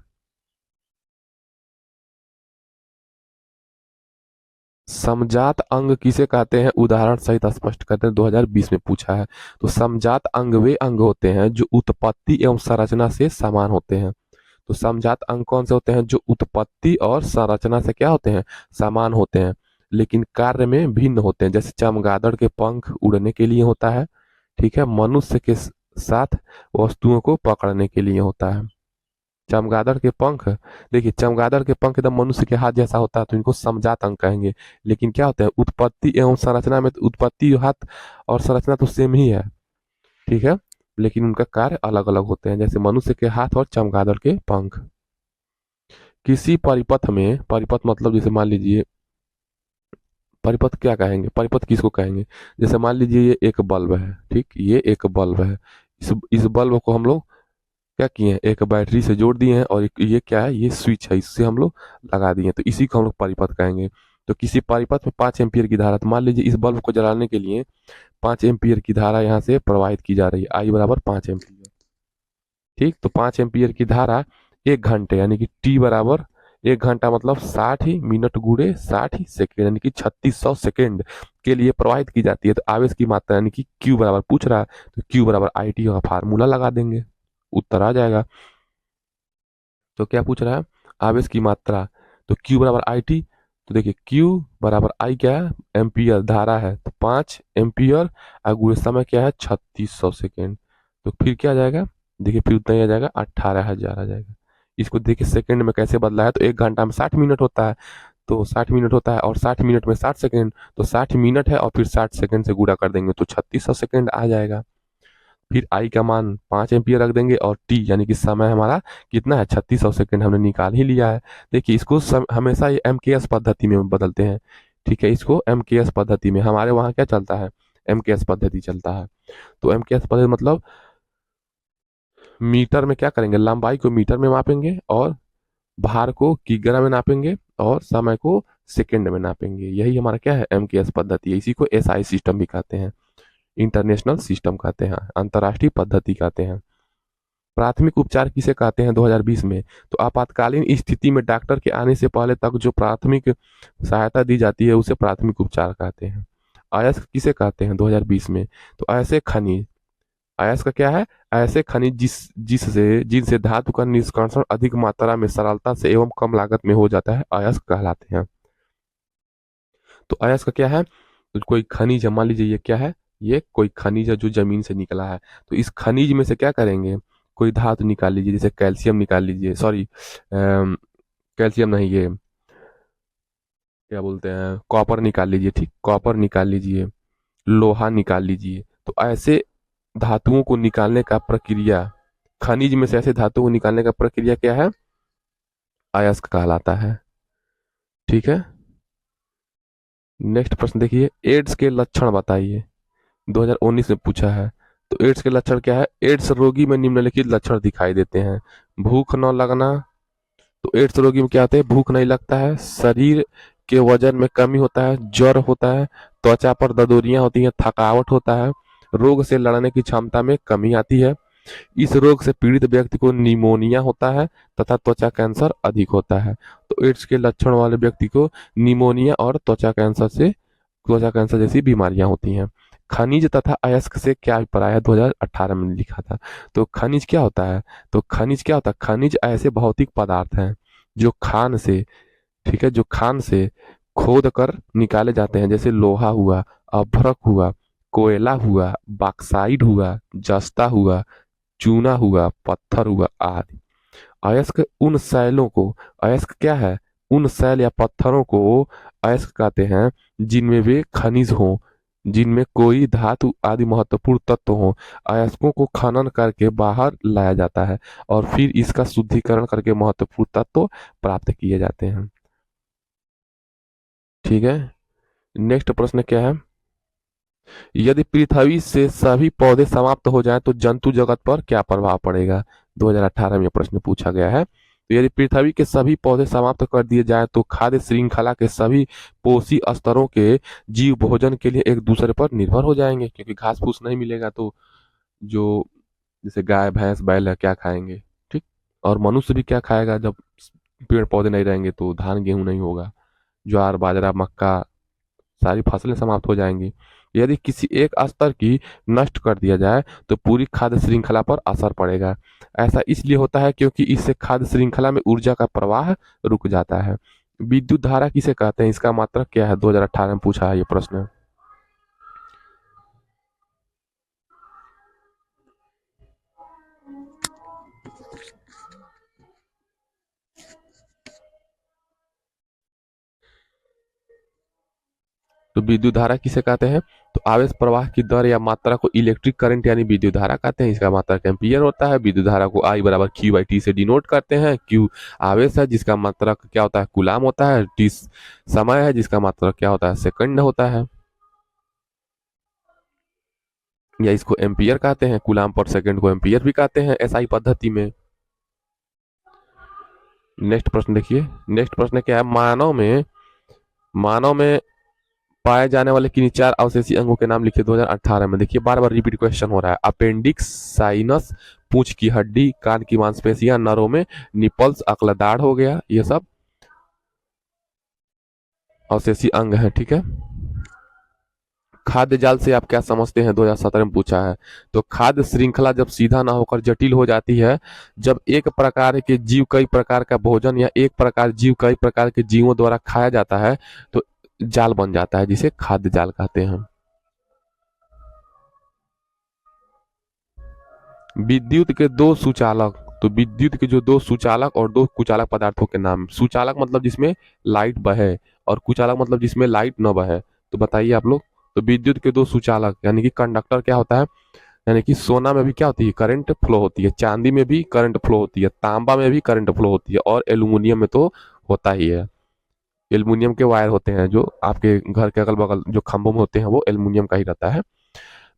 समजात अंग किसे कहते हैं, उदाहरण सहित स्पष्ट करते हैं, 2020 में पूछा है। तो समजात अंग वे अंग होते हैं जो उत्पत्ति एवं संरचना से समान होते हैं। तो समजात अंग कौन से होते हैं, जो उत्पत्ति और संरचना से क्या होते हैं, समान होते हैं, लेकिन कार्य में भिन्न होते हैं। जैसे चमगादड़ के पंख उड़ने के लिए होता है, ठीक है, मनुष्य के साथ वस्तुओं को पकड़ने के लिए होता है। चमगादड़ के पंख, देखिए चमगादड़ के पंख एकदम मनुष्य के हाथ जैसा होता है तो इनको समजात अंग कहेंगे। लेकिन क्या होता है, उत्पत्ति एवं संरचना में तो उत्पत्ति हाथ और संरचना तो सेम ही है, ठीक है, लेकिन उनका कार्य अलग अलग होते हैं, जैसे मनुष्य के हाथ और चमगादड़ के पंख। किसी परिपथ में, परिपथ मतलब जैसे मान लीजिए, परिपथ क्या कहेंगे, परिपथ किसको कहेंगे, जैसे मान लीजिए ये एक बल्ब है, ठीक, ये एक बल्ब है। इस बल्ब को हम लोग क्या किए हैं, एक बैटरी से जोड़ दिए हैं और ये क्या है, ये स्विच है, इससे हम लोग लगा दिए हैं, तो इसी को हम लोग परिपथ कहेंगे। तो किसी परिपथ में 5 एम्पियर की धारा, तो मान लीजिए इस बल्ब को जलाने के लिए 5 एम्पियर की धारा यहाँ से प्रवाहित की जा रही है, आई बराबर 5 एम्पियर, ठीक। तो 5 एम्पियर की धारा 1 घंटे यानी कि टी बराबर 1 घंटा मतलब 60 मिनट गुणे 60 सेकेंड यानी कि 3600 सेकेंड के लिए प्रवाहित की जाती है। तो आवेश की मात्रा यानी कि क्यू बराबर पूछ रहा है, तो क्यू बराबर IT का फार्मूला लगा देंगे, उत्तर आ जाएगा। तो क्या पूछ रहा है, आवेश की मात्रा, तो Q बराबर IT। तो देखिए Q बराबर I क्या है, एम्पियर धारा है, तो 5 एम्पियर और गुणे समय क्या है 3600 सेकेंड। तो फिर क्या आ जाएगा, देखिए फिर उतना ही आ जाएगा, 18,000 आ जाएगा। इसको देखिए सेकंड में कैसे बदला है, तो 1 घंटा में 60 मिनट होता है, तो 60 मिनट होता है और 60 मिनट में 60 सेकेंड, तो 60 मिनट है और फिर 60 सेकेंड से गुणा कर देंगे तो 3600 सेकेंड आ जाएगा। फिर आई का मान 5 एम्पियर रख देंगे और टी यानी कि समय हमारा कितना है, 3600 सेकेंड हमने निकाल ही लिया है। देखिए इसको हमेशा ये MKS पद्धति में बदलते हैं, ठीक है, इसको MKS पद्धति में, हमारे वहाँ क्या चलता है, MKS पद्धति चलता है। तो MKS पद्धति मतलब मीटर में क्या करेंगे, लंबाई को मीटर में मापेंगे और भार को किग्रा में नापेंगे और समय को सेकेंड में नापेंगे। यही हमारा क्या है, MKS पद्धति है। इसी को SI सिस्टम भी कहते हैं, इंटरनेशनल सिस्टम कहते हैं, अंतर्राष्ट्रीय पद्धति कहते हैं। प्राथमिक उपचार किसे कहते हैं 2020 में, तो आपातकालीन स्थिति में डॉक्टर के आने से पहले तक जो प्राथमिक सहायता दी जाती है उसे प्राथमिक उपचार कहते हैं। अयस्क किसे कहते हैं 2020 में, तो ऐसे खनिज, अयस्क क्या है, ऐसे खनिज जिनसे धातु का निष्कर्षण अधिक मात्रा में सरलता से एवं कम लागत में हो जाता है, अयस्क कहलाते हैं। तो अयस्क क्या है, तो कोई खनिज है, मान लीजिए ये क्या है, ये कोई खनिज है जो जमीन से निकला है, तो इस खनिज में से क्या करेंगे, कोई धातु निकाल लीजिए, जैसे कैल्शियम निकाल लीजिए, सॉरी कैल्शियम नहीं, ये क्या बोलते हैं, कॉपर निकाल लीजिए, ठीक, कॉपर निकाल लीजिए, लोहा निकाल लीजिए। तो ऐसे धातुओं को निकालने का प्रक्रिया, खनिज में से ऐसे धातुओं को निकालने का प्रक्रिया क्या है, अयस्क कहलाता है, ठीक है। नेक्स्ट प्रश्न देखिए, एड्स के लक्षण बताइए, 2019 में पूछा है। तो एड्स के लक्षण क्या है, एड्स रोगी में निम्नलिखित लक्षण दिखाई देते हैं, भूख न लगना, तो एड्स रोगी में क्या होता है, भूख नहीं लगता है, शरीर के वजन में कमी होता है, ज्वर होता है, त्वचा पर ददोरियां होती हैं, थकावट होता है, रोग से लड़ने की क्षमता में कमी आती है। इस रोग से पीड़ित व्यक्ति को निमोनिया होता है तथा त्वचा कैंसर अधिक होता है। तो एड्स के लक्षण वाले व्यक्ति को निमोनिया और त्वचा कैंसर जैसी बीमारियां होती हैं। खनिज तथा अयस्क से क्या अभिप्राय है, 2018 में लिखा था। तो खनिज क्या होता है, तो खनिज क्या होता है, खनिज ऐसे भौतिक पदार्थ हैं जो खान से, ठीक है, जो खान से खोद कर निकाले जाते हैं, जैसे लोहा हुआ, अभ्रक हुआ, कोयला हुआ, बॉक्साइट हुआ, जस्ता हुआ, चूना हुआ, पत्थर हुआ आदि। अयस्क उन शैलों को, अयस्क क्या है, उन शैल या पत्थरों को अयस्क कहते हैं जिनमें वे खनिज हों, जिनमें कोई धातु आदि महत्वपूर्ण तत्व हो, अयस्कों को खनन करके बाहर लाया जाता है और फिर इसका शुद्धिकरण करके महत्वपूर्ण तत्व प्राप्त किए जाते हैं। ठीक है। नेक्स्ट प्रश्न क्या है? यदि पृथ्वी से सभी पौधे समाप्त हो जाएं तो जंतु जगत पर क्या प्रभाव पड़ेगा? 2018 में यह प्रश्न पूछा गया है। तो यदि पृथ्वी के सभी पौधे समाप्त कर दिए जाएं तो खाद्य श्रृंखला के सभी पोषी स्तरों के जीव भोजन के लिए एक दूसरे पर निर्भर हो जाएंगे, क्योंकि घास फूस नहीं मिलेगा तो जो जैसे गाय भैंस बैल है क्या खाएंगे? ठीक। और मनुष्य भी क्या खाएगा जब पेड़ पौधे नहीं रहेंगे? तो धान गेहूं नहीं होगा, ज्वार बाजरा मक्का सारी फसलें समाप्त हो जाएंगी। यदि किसी एक स्तर की नष्ट कर दिया जाए तो पूरी खाद्य श्रृंखला पर असर पड़ेगा। ऐसा इसलिए होता है क्योंकि इससे खाद्य श्रृंखला में ऊर्जा का प्रवाह रुक जाता है। विद्युत धारा किसे कहते हैं? इसका मात्रक क्या है? 2018 में पूछा है ये प्रश्न। तो विद्युत धारा किसे कहते हैं? तो आवेश प्रवाह की दर या मात्रा को इलेक्ट्रिक करंट यानी विद्युत धारा कहते हैं। इसका मात्रक एम्पियर होता है। विद्युत धारा को I बराबर क्यू बाई टी से डिनोट करते हैं। क्यू आवेश है जिसका मात्रक क्या होता है? कूलाम होता है। टी समय है जिसका मात्रक क्या होता है? सेकंड होता है, या इसको एम्पियर कहते हैं। कूलाम पर सेकंड को एम्पियर भी कहते हैं एसआई पद्धति में। नेक्स्ट प्रश्न देखिए। नेक्स्ट प्रश्न क्या है? मानव में पाए जाने वाले किन्हीं चार अवशेषी अंगों के नाम लिखिए 2018 में। देखिए बार बार रिपीट क्वेश्चन हो रहा है। अपेंडिक्स, साइनस, पूंछ की हड्डी, कान की मांसपेशियां, नरों में निपल्स, अक्लदाड़ हो गया, ये सब अवशेषी अंग है। ठीक है। खाद्य जाल से आप क्या समझते हैं? 2017 में पूछा है। तो खाद्य श्रृंखला जब सीधा ना होकर जटिल हो जाती है, जब एक प्रकार के जीव कई प्रकार का भोजन या एक प्रकार जीव कई प्रकार के जीवों द्वारा खाया जाता है तो जाल बन जाता है, जिसे खाद्य जाल कहते हैं। विद्युत के दो सुचालक। तो विद्युत के जो दो सुचालक और दो कुचालक पदार्थों के नाम। सुचालक मतलब जिसमें लाइट बहे, और कुचालक मतलब जिसमें लाइट न बहे। तो बताइए आप लोग। तो विद्युत के दो सुचालक यानी कि कंडक्टर क्या होता है? यानी कि सोना में भी क्या होती है? करंट फ्लो होती है। चांदी में भी करंट फ्लो होती है। तांबा में भी करंट फ्लो होती है। और एल्यूमिनियम में तो होता ही है। एल्यूमिनियम के वायर होते हैं जो आपके घर के अगल बगल जो खंभों में होते हैं, वो एल्यूमिनियम का ही रहता है।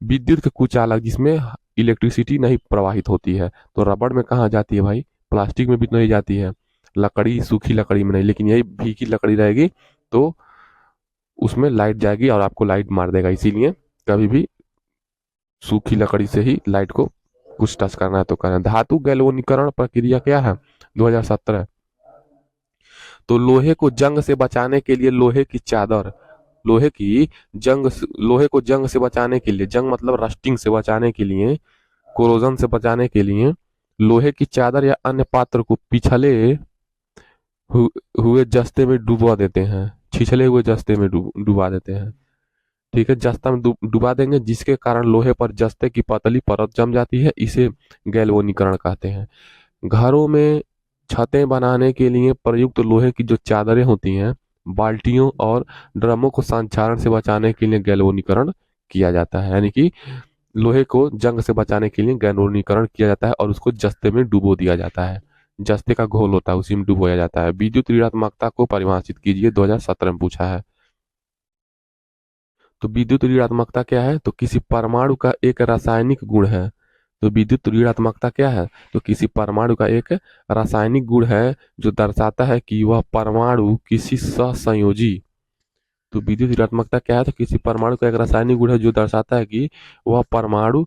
विद्युत के कुचालक जिसमें इलेक्ट्रिसिटी नहीं प्रवाहित होती है। तो रबड़ में कहाँ जाती है भाई? प्लास्टिक में भी तो नहीं जाती है। लकड़ी, सूखी लकड़ी में नहीं, लेकिन यही भीगी लकड़ी रहेगी तो उसमें लाइट जाएगी और आपको लाइट मार देगा। इसीलिए कभी भी सूखी लकड़ी से ही लाइट को कुछ टच करना है तो करना है। धातु गैल्वेनीकरण प्रक्रिया क्या है? 2017। तो लोहे को जंग से बचाने के लिए लोहे की चादर, लोहे की लोहे को जंग से बचाने के लिए, जंग मतलब रस्टिंग से बचाने के लिए, कोरोजन से बचाने के लिए लोहे की चादर या अन्य पात्र को हुए जस्ते में डुबा देते हैं। छिछले हुए जस्ते में डुबा देते हैं। ठीक है। जस्ता में डुबा देंगे जिसके कारण लोहे पर जस्ते की पतली परत जम जाती है। इसे गैल्वेनीकरण कहते हैं। घरों में छतें बनाने के लिए प्रयुक्त लोहे की जो चादरें होती हैं, बाल्टियों और ड्रमों को संक्षारण से बचाने के लिए गैल्वेनीकरण किया जाता है। यानी कि लोहे को जंग से बचाने के लिए गैल्वेनीकरण किया जाता है और उसको जस्ते में डुबो दिया जाता है। जस्ते का घोल होता है, उसी में डुबोया जाता है। विद्युत ऋणात्मकता को परिभाषित कीजिए, 2017 में पूछा है। तो विद्युत ऋणात्मकता क्या है? तो किसी परमाणु का एक रासायनिक गुण है। तो विद्युत ऋणात्मकता क्या है? तो किसी परमाणु का एक रासायनिक गुण है जो दर्शाता है कि वह परमाणु किसी सहसंयोजी। तो विद्युत ऋणात्मकता क्या है? तो किसी परमाणु का एक रासायनिक गुण है जो दर्शाता है कि वह परमाणु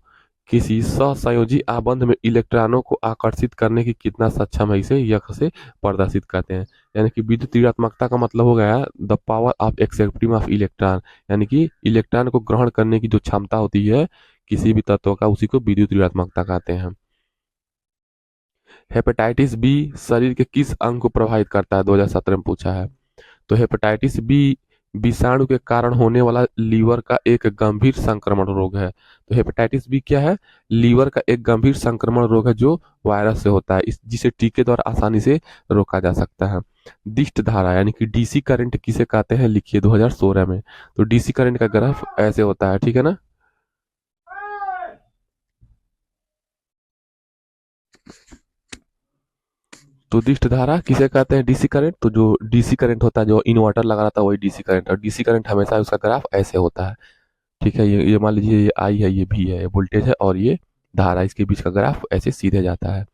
किसी सहसंयोजी आबंध में इलेक्ट्रॉनों को आकर्षित करने की कितना सक्षम है, इसे यक से प्रदर्शित करते हैं। यानी कि विद्युत ऋणात्मकता का मतलब हो गया the power of accepting of electron, यानी कि इलेक्ट्रॉन को ग्रहण करने की जो क्षमता होती है किसी भी तत्व का, उसी को विद्युत ऋणात्मकता कहते हैं। हेपेटाइटिस बी शरीर के किस अंग को प्रभावित करता है? 2017 में पूछा है। तो हेपेटाइटिस बी विषाणु के कारण होने वाला लीवर का एक गंभीर संक्रमण रोग है। तो हेपेटाइटिस बी क्या है? लीवर का एक गंभीर संक्रमण रोग है जो वायरस से होता है, इस जिसे टीके द्वारा आसानी से रोका जा सकता है। दिष्ट धारा यानी कि डीसी करंट किसे कहते हैं, लिखिए 2016 में। तो डीसी करंट का ग्राफ ऐसे होता है, ठीक है ना। तो दिष्ट धारा किसे कहते हैं, डीसी करंट। तो जो डीसी करंट होता है, जो इन्वर्टर लगा रहता है वही डीसी करंट, और डीसी करंट हमेशा उसका ग्राफ ऐसे होता है, ठीक है। ये मान लीजिए ये आई है, ये भी है, ये वोल्टेज है, और ये धारा, इसके बीच का ग्राफ ऐसे सीधे जाता है।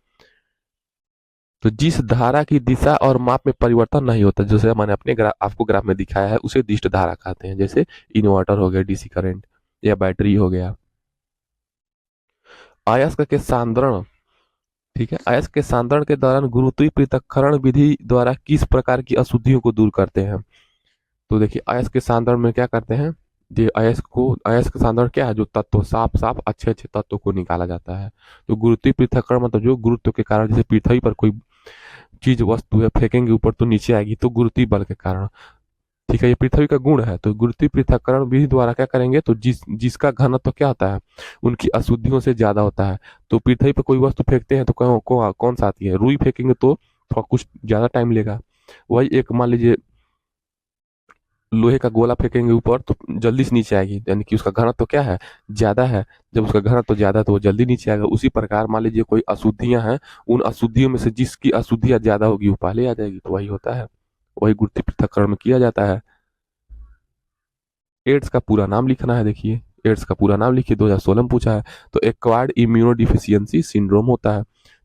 तो जिस धारा की दिशा और माप में परिवर्तन नहीं होता, जैसे मैंने अपने ग्राफ आपको ग्राफ में दिखाया है, उसे दिष्ट धारा कहते हैं। जैसे इन्वर्टर हो गया डीसी करंट, या बैटरी हो गया। अयस्क के सांद्रण, ठीक है, अयस्क के सांद्रण के दौरान गुरुत्वीय पृथक्करण विधि द्वारा किस प्रकार की अशुद्धियों को दूर करते हैं। तो देखिए अयस्क के सांद्रण में क्या करते हैं, ये अयस्क सांद्रण क्या है, जो तत्व साफ साफ अच्छे अच्छे तत्वों को निकाला जाता है। तो गुरुत्वीय पृथक्करण मतलब जो गुरुत्व के कारण, जैसे पृथ्वी पर कोई चीज वस्तु है, फेंकेंगे ऊपर तो नीचे आएगी, तो गुरुत्वीय बल के कारण, ठीक है, ये पृथ्वी का गुण है। तो गुरुत्वीय पृथक्करण विधि द्वारा क्या करेंगे, तो जिसका घनत्व तो क्या होता है, उनकी अशुद्धियों से ज्यादा होता है। तो पृथ्वी पर कोई वस्तु फेंकते हैं तो कौन सा आती है, रुई फेंकेंगे तो थोड़ा कुछ ज्यादा टाइम लेगा। वही एक मान लीजिए लोहे का गोला फेंकेंगे ऊपर तो जल्दी से नीचे आएगी, यानी कि उसका घनत्व तो क्या है, ज्यादा है। जब उसका घनत्व तो ज्यादा है तो वो जल्दी नीचे आएगा। उसी प्रकार मान लीजिए कोई अशुद्धियां हैं, उन अशुद्धियों में से जिसकी अशुद्धियां ज्यादा होगी वो पहले आ जाएगी, तो वही होता है, वही गुरुत्वीय पृथक्करण में किया जाता है। एड्स का पूरा नाम लिखना है, देखिए एड्स का पूरा नाम लिखिए, 2016 में पूछा है। तो एक्वायर्ड इम्यूनोडिफिशियंसी सिंड्रोम होता है।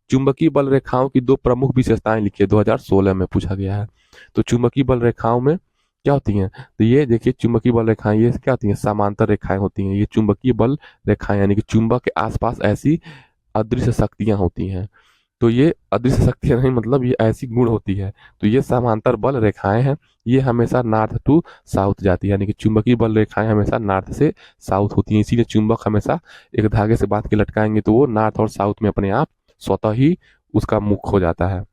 चुंबकीय बल रेखाओं की दो प्रमुख विशेषताएं लिखिए, 2016 में पूछा गया है। तो चुंबकीय बल रेखाओं में क्या होती हैं, तो ये देखिए चुंबकीय बल रेखाएं ये क्या होती हैं, समांतर रेखाएं होती हैं। ये चुंबकीय बल रेखाएं यानी कि चुंबक के आसपास ऐसी अदृश्य शक्तियां होती हैं। तो ये अदृश्य शक्तियां नहीं, मतलब ये ऐसी गुण होती है। तो ये समांतर बल रेखाएं हैं, ये हमेशा नॉर्थ टू साउथ जाती है, यानी कि चुंबकीय बल रेखाएं हमेशा नॉर्थ से साउथ होती हैं। इसीलिए चुंबक हमेशा एक धागे से बांध के लटकाएंगे तो वो नॉर्थ और साउथ में अपने आप स्वतः ही उसका मुख हो जाता है।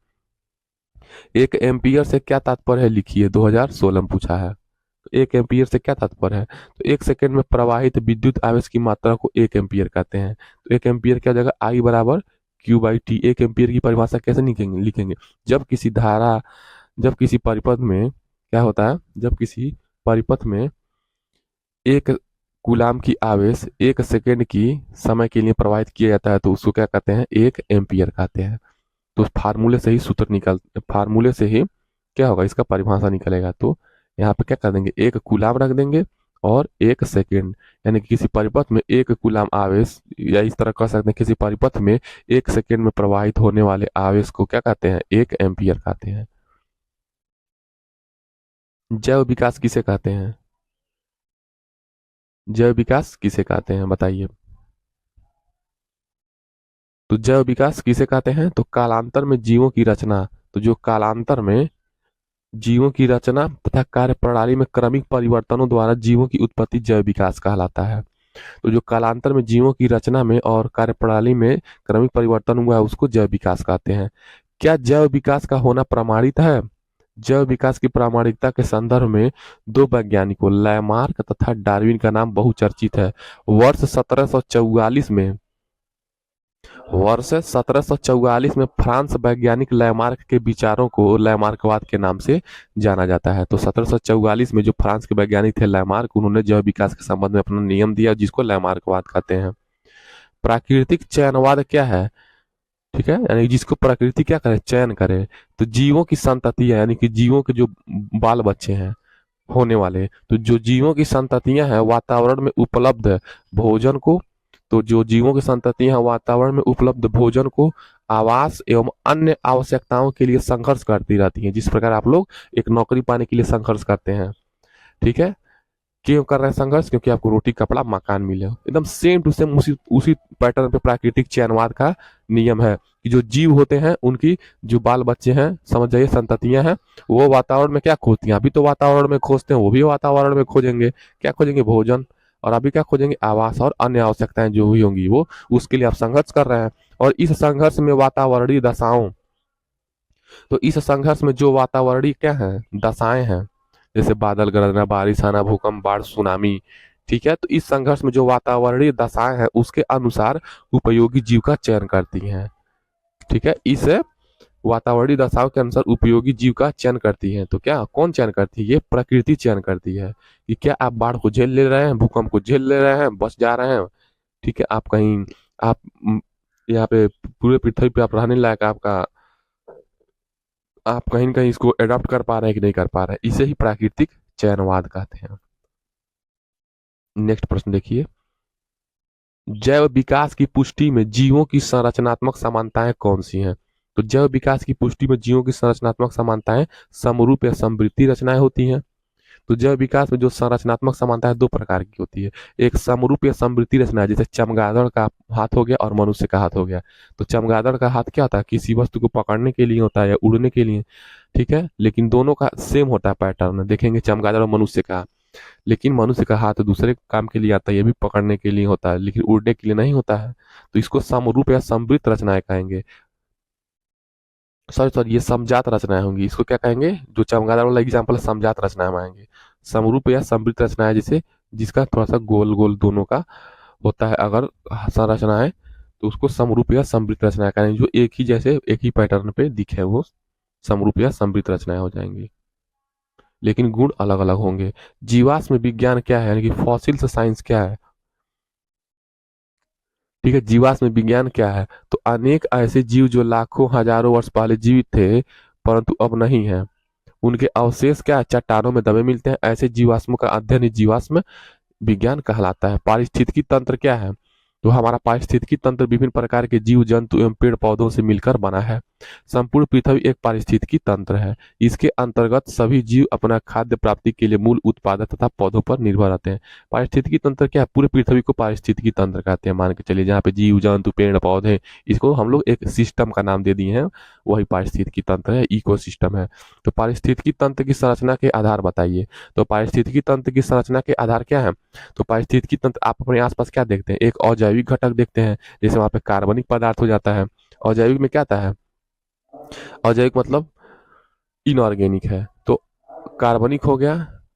एक एम्पियर से क्या तात्पर्य है, लिखिए, 2016 में पूछा है। एक एम्पियर से क्या तात्पर्य है, तो एक सेकंड में प्रवाहित विद्युत आवेश की मात्रा को एक एम्पियर कहते हैं। तो एक एम्पियर क्या हो जाएगा, आई बराबर क्यू बाई टी। एक एम्पियर की परिभाषा कैसे लिखेंगे, जब किसी धारा, जब किसी परिपथ में क्या होता है, जब किसी परिपथ में एक कूलाम की आवेश एक सेकेंड की समय के लिए प्रवाहित किया जाता है तो उसको क्या कहते हैं, एक एम्पियर कहते हैं। तो फार्मूले से ही सूत्र निकल, फार्मूले से ही क्या होगा, इसका परिभाषा निकलेगा। तो यहाँ पे क्या कर देंगे, एक कूलाम रख देंगे और एक सेकेंड, यानी कि किसी परिपथ में एक कूलाम आवेश, या इस तरह कह सकते हैं किसी परिपथ में एक सेकेंड में प्रवाहित होने वाले आवेश को क्या कहते हैं, एक एम्पियर कहते हैं। जैव विकास किसे कहते हैं, जैव विकास किसे कहते हैं बताइए। तो जैव विकास किसे कहते हैं, तो कालांतर में जीवों की रचना, तो जो कालांतर में जीवों की रचना तथा कार्य प्रणाली में क्रमिक परिवर्तनों द्वारा जीवों की उत्पत्ति जैव विकास कहलाता है। तो जो कालांतर में जीवों की रचना में और कार्य प्रणाली में क्रमिक परिवर्तन हुआ है उसको जैव विकास कहते हैं। क्या जैव विकास का होना प्रमाणित है, जैव विकास की प्रामाणिकता के संदर्भ में दो वैज्ञानिकों लैमार्क तथा डार्विन का नाम बहुचर्चित है। वर्ष 1744 में, वर्ष 1744 में फ्रांस वैज्ञानिक लैमार्क के विचारों को लैमार्कवाद के नाम से जाना जाता है। तो 1744 में जो फ्रांस के वैज्ञानिक थे लैमार्क, उन्होंने जैव विकास के संबंध में अपना नियम दिया जिसको लैमार्कवाद कहते हैं। प्राकृतिक चयनवाद क्या है, ठीक है, यानी जिसको प्रकृति क्या करे, चयन करे। तो जीवों की संतति है, यानी कि जीवों के जो बाल बच्चे हैं होने वाले, तो जो जीवों की संततियां हैं वातावरण में उपलब्ध भोजन को, तो जो जीवों की संततियां हैं वातावरण में उपलब्ध भोजन को, आवास एवं अन्य आवश्यकताओं के लिए संघर्ष करती रहती हैं, जिस प्रकार आप लोग एक नौकरी पाने के लिए संघर्ष करते हैं, ठीक है। क्यों कर रहे हैं संघर्ष, क्योंकि आपको रोटी कपड़ा मकान मिले। एकदम सेम टू सेम उसी उसी पैटर्न पे प्राकृतिक चयनवाद का नियम है कि जो जीव होते हैं उनकी जो बाल बच्चे हैं, समझ जाइए संततियां हैं, वो वातावरण में क्या खोजती हैं, अभी तो वातावरण में खोजते हैं, वो भी वातावरण में खोजेंगे, क्या खोजेंगे, भोजन, और अभी क्या खोजेंगे, आवास और अन्य आवश्यकताएं जो भी होंगी वो, उसके लिए आप संघर्ष कर रहे हैं। और इस संघर्ष में वातावरणीय दशाओं, तो इस संघर्ष में जो वातावरणीय क्या है, दशाएं हैं, जैसे बादल गरजना, बारिश आना, भूकंप, बाढ़, सुनामी। ठीक है, तो इस संघर्ष में जो वातावरणीय दशाएं हैं उसके अनुसार उपयोगी जीव का चयन करती हैं। ठीक है, इस वातावरणीय दशाओं के अनुसार उपयोगी जीव का चयन करती है। तो क्या कौन चयन करती है? ये प्रकृति चयन करती है कि क्या आप बाढ़ को झेल ले रहे हैं, भूकंप को झेल ले रहे हैं, बच जा रहे हैं। ठीक है, आप कहीं आप यहाँ पे पूरे पृथ्वी पे आप रहने लायक आपका, आप कहीं न कहीं इसको एडॉप्ट कर पा रहे हैं कि नहीं कर पा रहे हैं, इसे ही प्राकृतिक चयनवाद कहते हैं। नेक्स्ट प्रश्न देखिए, जैव विकास की पुष्टि में जीवों की संरचनात्मक समानताएं कौन सी हैं? तो जैव विकास की पुष्टि में जीवों की संरचनात्मक समानताएं समरूप या समवृत्तीय रचनाएं होती हैं। तो जैव विकास में जो संरचनात्मक समानता है दो प्रकार की होती है। एक समरूप या समवृत्तीय रचना है, जैसे चमगादड़ का हाथ हो गया और मनुष्य का हाथ हो गया। तो चमगादड़ का हाथ क्या होता है? किसी वस्तु को पकड़ने के लिए होता है या उड़ने के लिए। ठीक है, लेकिन दोनों का सेम होता है पैटर्न, देखेंगे चमगादड़ और मनुष्य का। लेकिन मनुष्य का हाथ दूसरे काम के लिए आता है, ये भी पकड़ने के लिए होता है, लेकिन उड़ने के लिए नहीं होता है। तो इसको समरूप या समवृत्त रचनाएं कहेंगे। सॉरी सॉरी, ये समजात रचनाएं होंगी, इसको क्या कहेंगे? जो चमगादड़ वाला एग्जाम्पल है, समजात रचनाएं आएंगे। समरूप या समवृत्त रचनाएं जैसे जिसका थोड़ा सा गोल गोल दोनों का होता है अगर संरचना है, तो उसको समरूप या समवृत्त रचनाएं कहेंगे। जो एक ही जैसे एक ही पैटर्न पे दिखे वो समरूप या समवृत्त रचनाएं हो जाएंगी, लेकिन गुण अलग अलग होंगे। जीवाश्म विज्ञान क्या है, यानी कि फॉसिल्स साइंस क्या है? ठीक है, जीवाश्म विज्ञान क्या है? तो अनेक ऐसे जीव जो लाखों हजारों वर्ष पहले जीवित थे परंतु अब नहीं है, उनके अवशेष क्या है? चट्टानों में दबे मिलते हैं। ऐसे जीवाश्मों का अध्ययन ही जीवाश्म विज्ञान कहलाता है। पारिस्थितिकी तंत्र क्या है? तो हमारा पारिस्थितिकी तंत्र विभिन्न प्रकार के जीव जंतु एवं पेड़ पौधों से मिलकर बना है। संपूर्ण पृथ्वी एक पारिस्थितिकी तंत्र है। इसके अंतर्गत सभी जीव अपना खाद्य प्राप्ति के लिए मूल उत्पादक तथा पौधों पर निर्भर रहते हैं। पारिस्थितिकी तंत्र क्या है? पूरे पृथ्वी को पारिस्थितिकी तंत्र कहते हैं। मान के चलिए जहाँ पे जीव जंतु पेड़ पौधे, इसको हम लोग एक सिस्टम का नाम दे दिए हैं, वही पारिस्थितिकी तंत्र है, इको सिस्टम है। तो पारिस्थितिकी तंत्र की संरचना के आधार बताइए। तो पारिस्थितिकी तंत्र की संरचना के आधार क्या है? तो पारिस्थितिकी तंत्र आप अपने आसपास क्या देखते हैं? एक अजैविक घटक देखते हैं, जैसे वहां पे कार्बनिक पदार्थ हो जाता है। अजैविक में क्या आता है? अजैविक मतलब इनऑर्गेनिक है। तो कार्बनिक हो गया,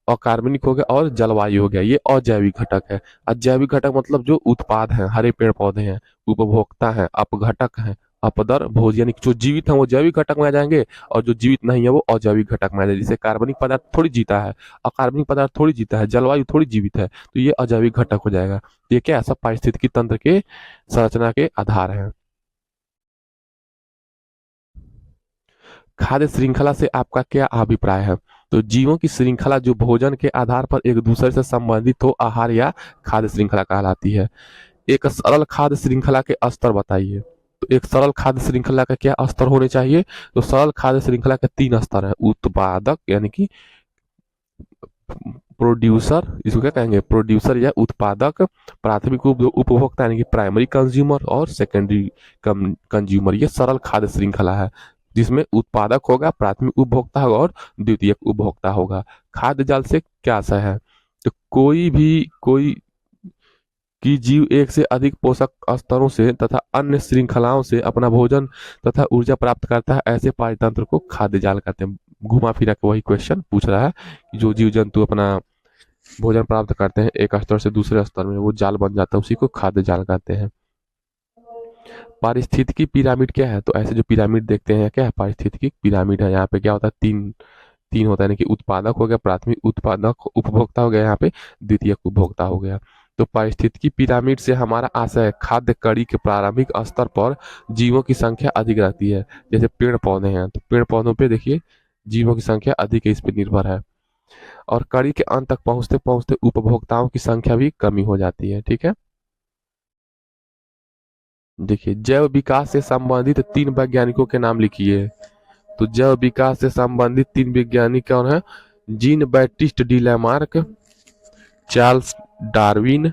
अकार्बनिक हो गया और जलवायु हो गया, ये अजैविक घटक है। अजैविक घटक मतलब जो उत्पाद हैं, हरे पेड़ पौधे हैं, उपभोक्ता हैं, अपघटक हैं, अपदर भोज, यानी कि जो जीवित हैं वो जैविक घटक में आ जाएंगे और जो जीवित नहीं है वो अजैविक घटक में आ जाएंगे। जैसे कार्बनिक पदार्थ थोड़ी जीता है, अकार्बनिक पदार्थ थोड़ी जीता है, जलवायु थोड़ी जीवित है, तो ये अजैविक घटक हो जाएगा। तो ये क्या है? सब पारिस्थितिकी तंत्र के संरचना के आधार है। खाद्य श्रृंखला से आपका क्या अभिप्राय है? तो जीवों की श्रृंखला जो भोजन के आधार पर एक दूसरे से संबंधित हो, आहार या खाद्य श्रृंखला कहलाती है। एक सरल खाद्य श्रृंखला के स्तर बताइए। तो एक सरल खाद्य श्रृंखला का क्या स्तर होने चाहिए? तो सरल खाद्य श्रृंखला के तीन स्तर है। उत्पादक यानी कि प्रोड्यूसर, इसको क्या कहेंगे? प्रोड्यूसर या उत्पादक, प्राथमिक उपभोक्ता यानी कि प्राइमरी कंज्यूमर, और सेकेंडरी कंज्यूमर। ये सरल खाद्य श्रृंखला है जिसमें उत्पादक होगा, प्राथमिक उपभोक्ता होगा और द्वितीयक उपभोक्ता होगा। खाद्य जाल से क्या आशय है? तो कोई कि जीव एक से अधिक पोषक स्तरों से तथा अन्य श्रृंखलाओं से अपना भोजन तथा ऊर्जा प्राप्त करता है, ऐसे पारितंत्र को खाद्य जाल कहते हैं। घुमा फिरा के वही क्वेश्चन पूछ रहा है कि जो जीव जंतु अपना भोजन प्राप्त करते हैं एक स्तर से दूसरे स्तर में, वो जाल बन जाता है, उसी को खाद्य जाल कहते हैं। पारिस्थितिकी पिरामिड क्या है? तो ऐसे जो पिरामिड देखते हैं क्या है? पारिस्थितिकी पिरामिड है। यहाँ पे क्या होता है? तीन तीन होता है, यानी कि उत्पादक हो गया, प्राथमिक उत्पादक उपभोक्ता हो गया, यहाँ पे द्वितीयक उपभोक्ता हो गया। तो पारिस्थितिकी पिरामिड से हमारा आशय है खाद्य कड़ी के प्रारंभिक स्तर पर जीवों की संख्या अधिक रहती है। जैसे पेड़ पौधे हैं, तो पेड़ पौधों पे देखिए जीवों की संख्या अधिक है, इस पर निर्भर है। और कड़ी के अंत तक पहुंचते पहुंचते उपभोक्ताओं की संख्या भी कमी हो जाती है। ठीक है, देखिए जैव विकास से संबंधित तीन वैज्ञानिकों के नाम लिखिए। तो जैव विकास से संबंधित तीन वैज्ञानिक कौन है? Jean Baptiste de Lamarck, Charles Darwin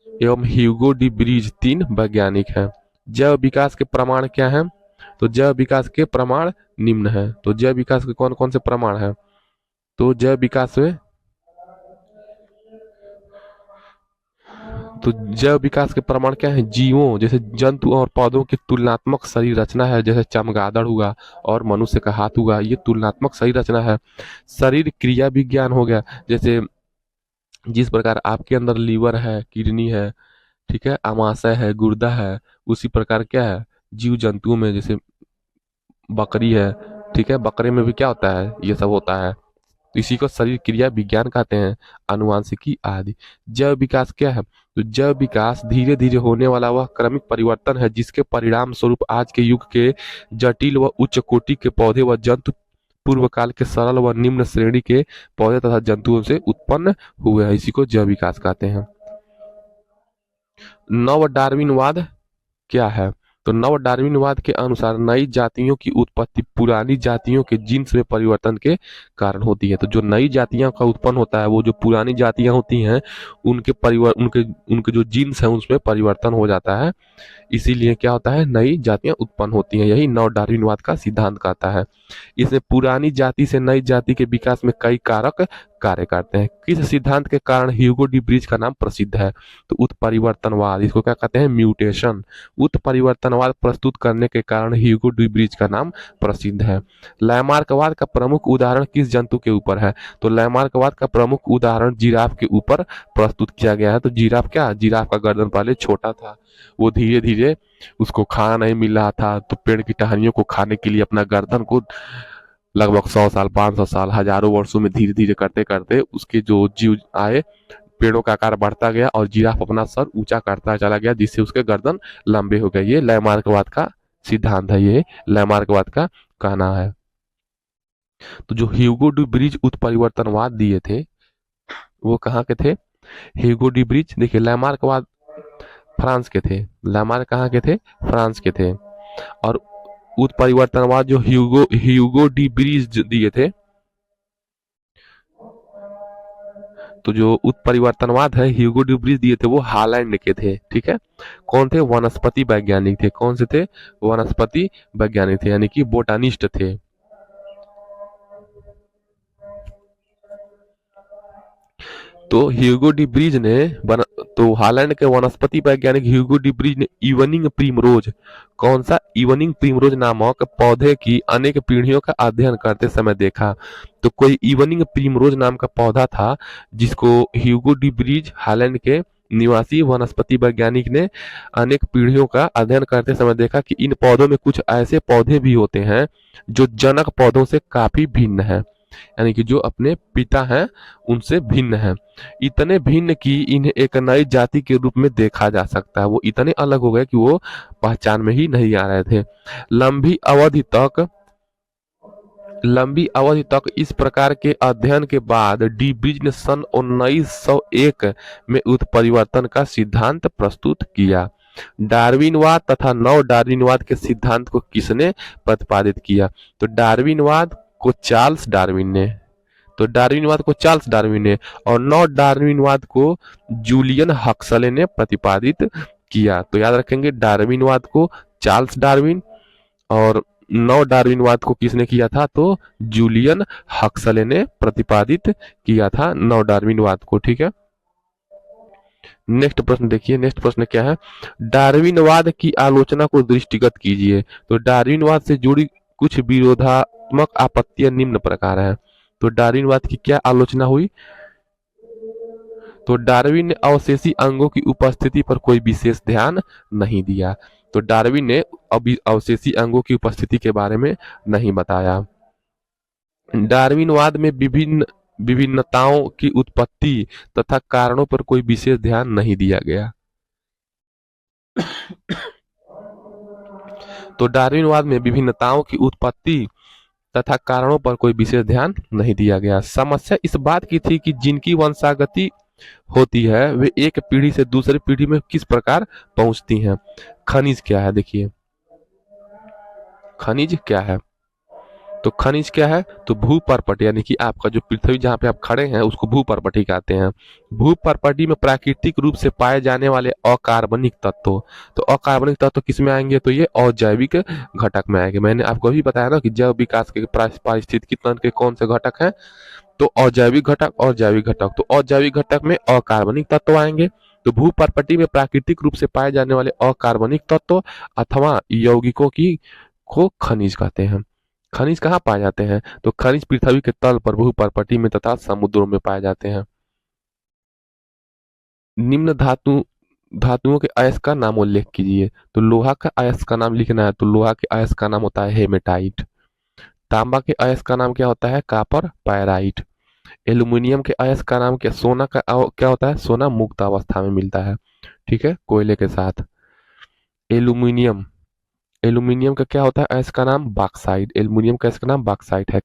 एवं ह्यूगो डी ब्रीज, तीन वैज्ञानिक हैं। जैव विकास के प्रमाण क्या हैं? तो जैव विकास के प्रमाण निम्न है। तो जैव विकास के कौन कौन से प्रमाण हैं? तो जैव विकास में तो जैव विकास के प्रमाण क्या है? जीवों जैसे जंतु और पौधों की तुलनात्मक शरीर रचना है, जैसे चमगादड़ हुआ और मनुष्य का हाथ हुआ, ये तुलनात्मक शरीर रचना है। शरीर क्रिया विज्ञान हो गया, जैसे जिस प्रकार आपके अंदर लीवर है, किडनी है, ठीक है, आमाशय है, गुर्दा है, उसी प्रकार क्या है जीव जंतुओं में, जैसे बकरी है, ठीक है, बकरे में भी क्या होता है, ये सब होता है। तो इसी को शरीर क्रिया विज्ञान कहते हैं, आनुवांशिकी आदि। जैव विकास क्या है? तो जैव विकास धीरे धीरे होने वाला वह क्रमिक परिवर्तन है जिसके परिणाम स्वरूप आज के युग के जटिल व उच्च कोटि के पौधे व जंतु पूर्व काल के सरल व निम्न श्रेणी के पौधे तथा जंतुओं से उत्पन्न हुए हैं। इसी को जैव विकास कहते हैं। नव डार्विनवाद क्या है? तो नव डार्विनवाद के अनुसार नई जातियों की उत्पत्ति पुरानी जातियों के जीन्स में परिवर्तन के कारण होती है। तो जो नई जातियां का उत्पन्न होता है वो जो पुरानी जातियां होती हैं उनके परिवर्तन उनके उनके जो जीन्स हैं उसमें परिवर्तन हो जाता है, इसीलिए क्या होता है नई जातियां उत्पन्न होती हैं। यही नव डार्विनवाद का सिद्धांत कहता है। इसमें पुरानी जाति से नई जाति के विकास में कई कारक कार्य करते हैं। किस सिद्धांत के कारण ह्यूगो डी ब्रिज का नाम प्रसिद्ध है? तो उत्परिवर्तनवाद, इसको क्या कहते हैं? म्यूटेशन। उत्परिवर्तनवाद प्रस्तुत करने के कारण ह्यूगो डी ब्रिज का नाम प्रसिद्ध है। लैमार्कवाद का प्रमुख उदाहरण किस जंतु के ऊपर है? तो लैमार्कवाद का प्रमुख उदाहरण जिराफ के ऊपर प्रस्तुत किया गया है। तो जिराफ क्या, जिराफ का गर्दन पहले छोटा था, वो धीरे धीरे उसको खाना नहीं मिल रहा था तो पेड़ की टहनियों को खाने के लिए अपना गर्दन को लगभग 100 साल, 500 साल, हजारों वर्षों में धीरे धीरे करते करते उसके जो जीव आए, पेड़ों का आकार बढ़ता गया और जिराफ अपना सर ऊंचा करता चला गया जिससे उसके गर्दन लंबे हो गए। ये लैमार्कवाद का सिद्धांत है, ये लैमार्कवाद का कहना है। तो जो ह्यूगो डी ब्रिज उत्परिवर्तनवाद दिए थे वो कहाँ के थे? ह्यूगो डी ब्रिज, देखिए लैमार्कवाद फ्रांस के थे, लैमार्क कहाँ के थे? फ्रांस के थे। और उत्परिवर्तनवाद जो ह्यूगो ह्यूगो डी ब्रिज दिए थे, तो जो उत्परिवर्तनवाद है ह्यूगो डी ब्रिज दिए थे वो हालैंड के थे, ठीक है। कौन थे? वनस्पति वैज्ञानिक थे। कौन से थे? वनस्पति वैज्ञानिक थे, यानी कि बोटानिस्ट थे। तो ह्यूगो डी ब्रिज ने तो हालैंड के वनस्पति वैज्ञानिक ह्यूगो डी ब्रिज ने इवनिंग प्रिमरोज, कौन सा? इवनिंग प्रिमरोज नामक पौधे की अनेक पीढ़ियों का अध्ययन करते समय देखा। तो कोई इवनिंग प्रिमरोज नाम का पौधा था जिसको ह्यूगो डी ब्रिज हालैंड के निवासी वनस्पति वैज्ञानिक ने अनेक पीढ़ियों का अध्ययन करते समय देखा कि इन पौधों में कुछ ऐसे पौधे भी होते हैं जो जनक पौधों से काफी भिन्न है, यानी कि जो अपने पिता हैं उनसे भिन्न है। इतने भिन्न कि इन्हें एक नई जाति के रूप में देखा जा सकता है। वो इतने अलग हो गए कि वो पहचान में ही नहीं आ रहे थे। लंबी अवधि तक लंबी अवधि तक इस प्रकार के अध्ययन के बाद डी ब्रिज ने सन 1901 में उत्परिवर्तन का सिद्धांत प्रस्तुत किया। डार्विनवाद तथा नव डार्विनवाद के सिद्धांत को किसने प्रतिपादित किया? तो डार्विनवाद को चार्ल्स डार्विन ने, तो डार्विनवाद को चार्ल्स डार्विन ने और नव डार्विनवाद को जूलियन हक्सले ने प्रतिपादित किया। तो याद रखेंगे डार्विनवाद को चार्ल्स डार्विन और नव डार्विनवाद को किसने किया था? तो जूलियन हक्सले ने प्रतिपादित किया था नव डार्विनवाद को, ठीक है। नेक्स्ट प्रश्न देखिए, नेक्स्ट प्रश्न क्या है? डार्विनवाद की आलोचना को दृष्टिगत कीजिए। तो डार्विनवाद से जुड़ी कुछ विरोधात्मक आपत्तियां निम्न प्रकार हैं। तो डार्विनवाद की क्या आलोचना हुई? तो डार्विन ने अवशेषी अंगों की उपस्थिति पर कोई विशेष ध्यान नहीं दिया। तो डार्विन ने अभी अवशेषी अंगों की उपस्थिति के बारे में नहीं बताया। डार्विनवाद में विभिन्नताओं की उत्पत्ति तथा कारणों पर कोई विशेष ध्यान नहीं दिया गया। तो डार्विनवाद में विभिन्नताओं की उत्पत्ति तथा कारणों पर कोई विशेष ध्यान नहीं दिया गया। समस्या इस बात की थी कि जिनकी वंशागति होती है वे एक पीढ़ी से दूसरी पीढ़ी में किस प्रकार पहुंचती हैं। खनिज क्या है? देखिए खनिज क्या है? तो खनिज क्या है? तो भूपर्पट, यानी कि आपका जो पृथ्वी जहाँ पे आप खड़े हैं उसको भूपर्पटी कहते हैं। भूपर्पटी में प्राकृतिक रूप से पाए जाने वाले अकार्बनिक तत्व, तो अकार्बनिक तत्व किस में आएंगे? तो ये अजैविक घटक में आएंगे। मैंने आपको अभी बताया ना कि जैव विकास के पारिस्थितिकी तंत्र के कौन से घटक हैं? तो अजैविक घटक और जैविक घटक। तो अजैविक घटक में अकार्बनिक तत्व आएंगे तो भूपर्पटी में प्राकृतिक रूप से पाए जाने वाले अकार्बनिक तत्व अथवा यौगिकों की को खनिज कहते हैं। खनिज कहाँ पाए जाते हैं? तो खनिज पृथ्वी के तल पर भूपर्पटी में तथा समुद्रों में पाए जाते हैं। निम्न धातुओं के अयस्क का नाम उल्लेख कीजिए। तो लोहा का अयस्क का नाम लिखना है, तो लोहा के अयस्क का नाम होता है हेमेटाइट। तांबा के अयस्क का नाम क्या होता है? Copper pyrite. एल्यूमिनियम के अयस्क का नाम क्या? सोना का क्या होता है? सोना मुक्त अवस्था में मिलता है, ठीक है, कोयले के साथ। एल्यूमिनियम एल्यूमिनियम का क्या होता है अयस्क का नाम? बॉक्साइट। एल्यूमिनियम का अयस्क का नाम बॉक्साइट है।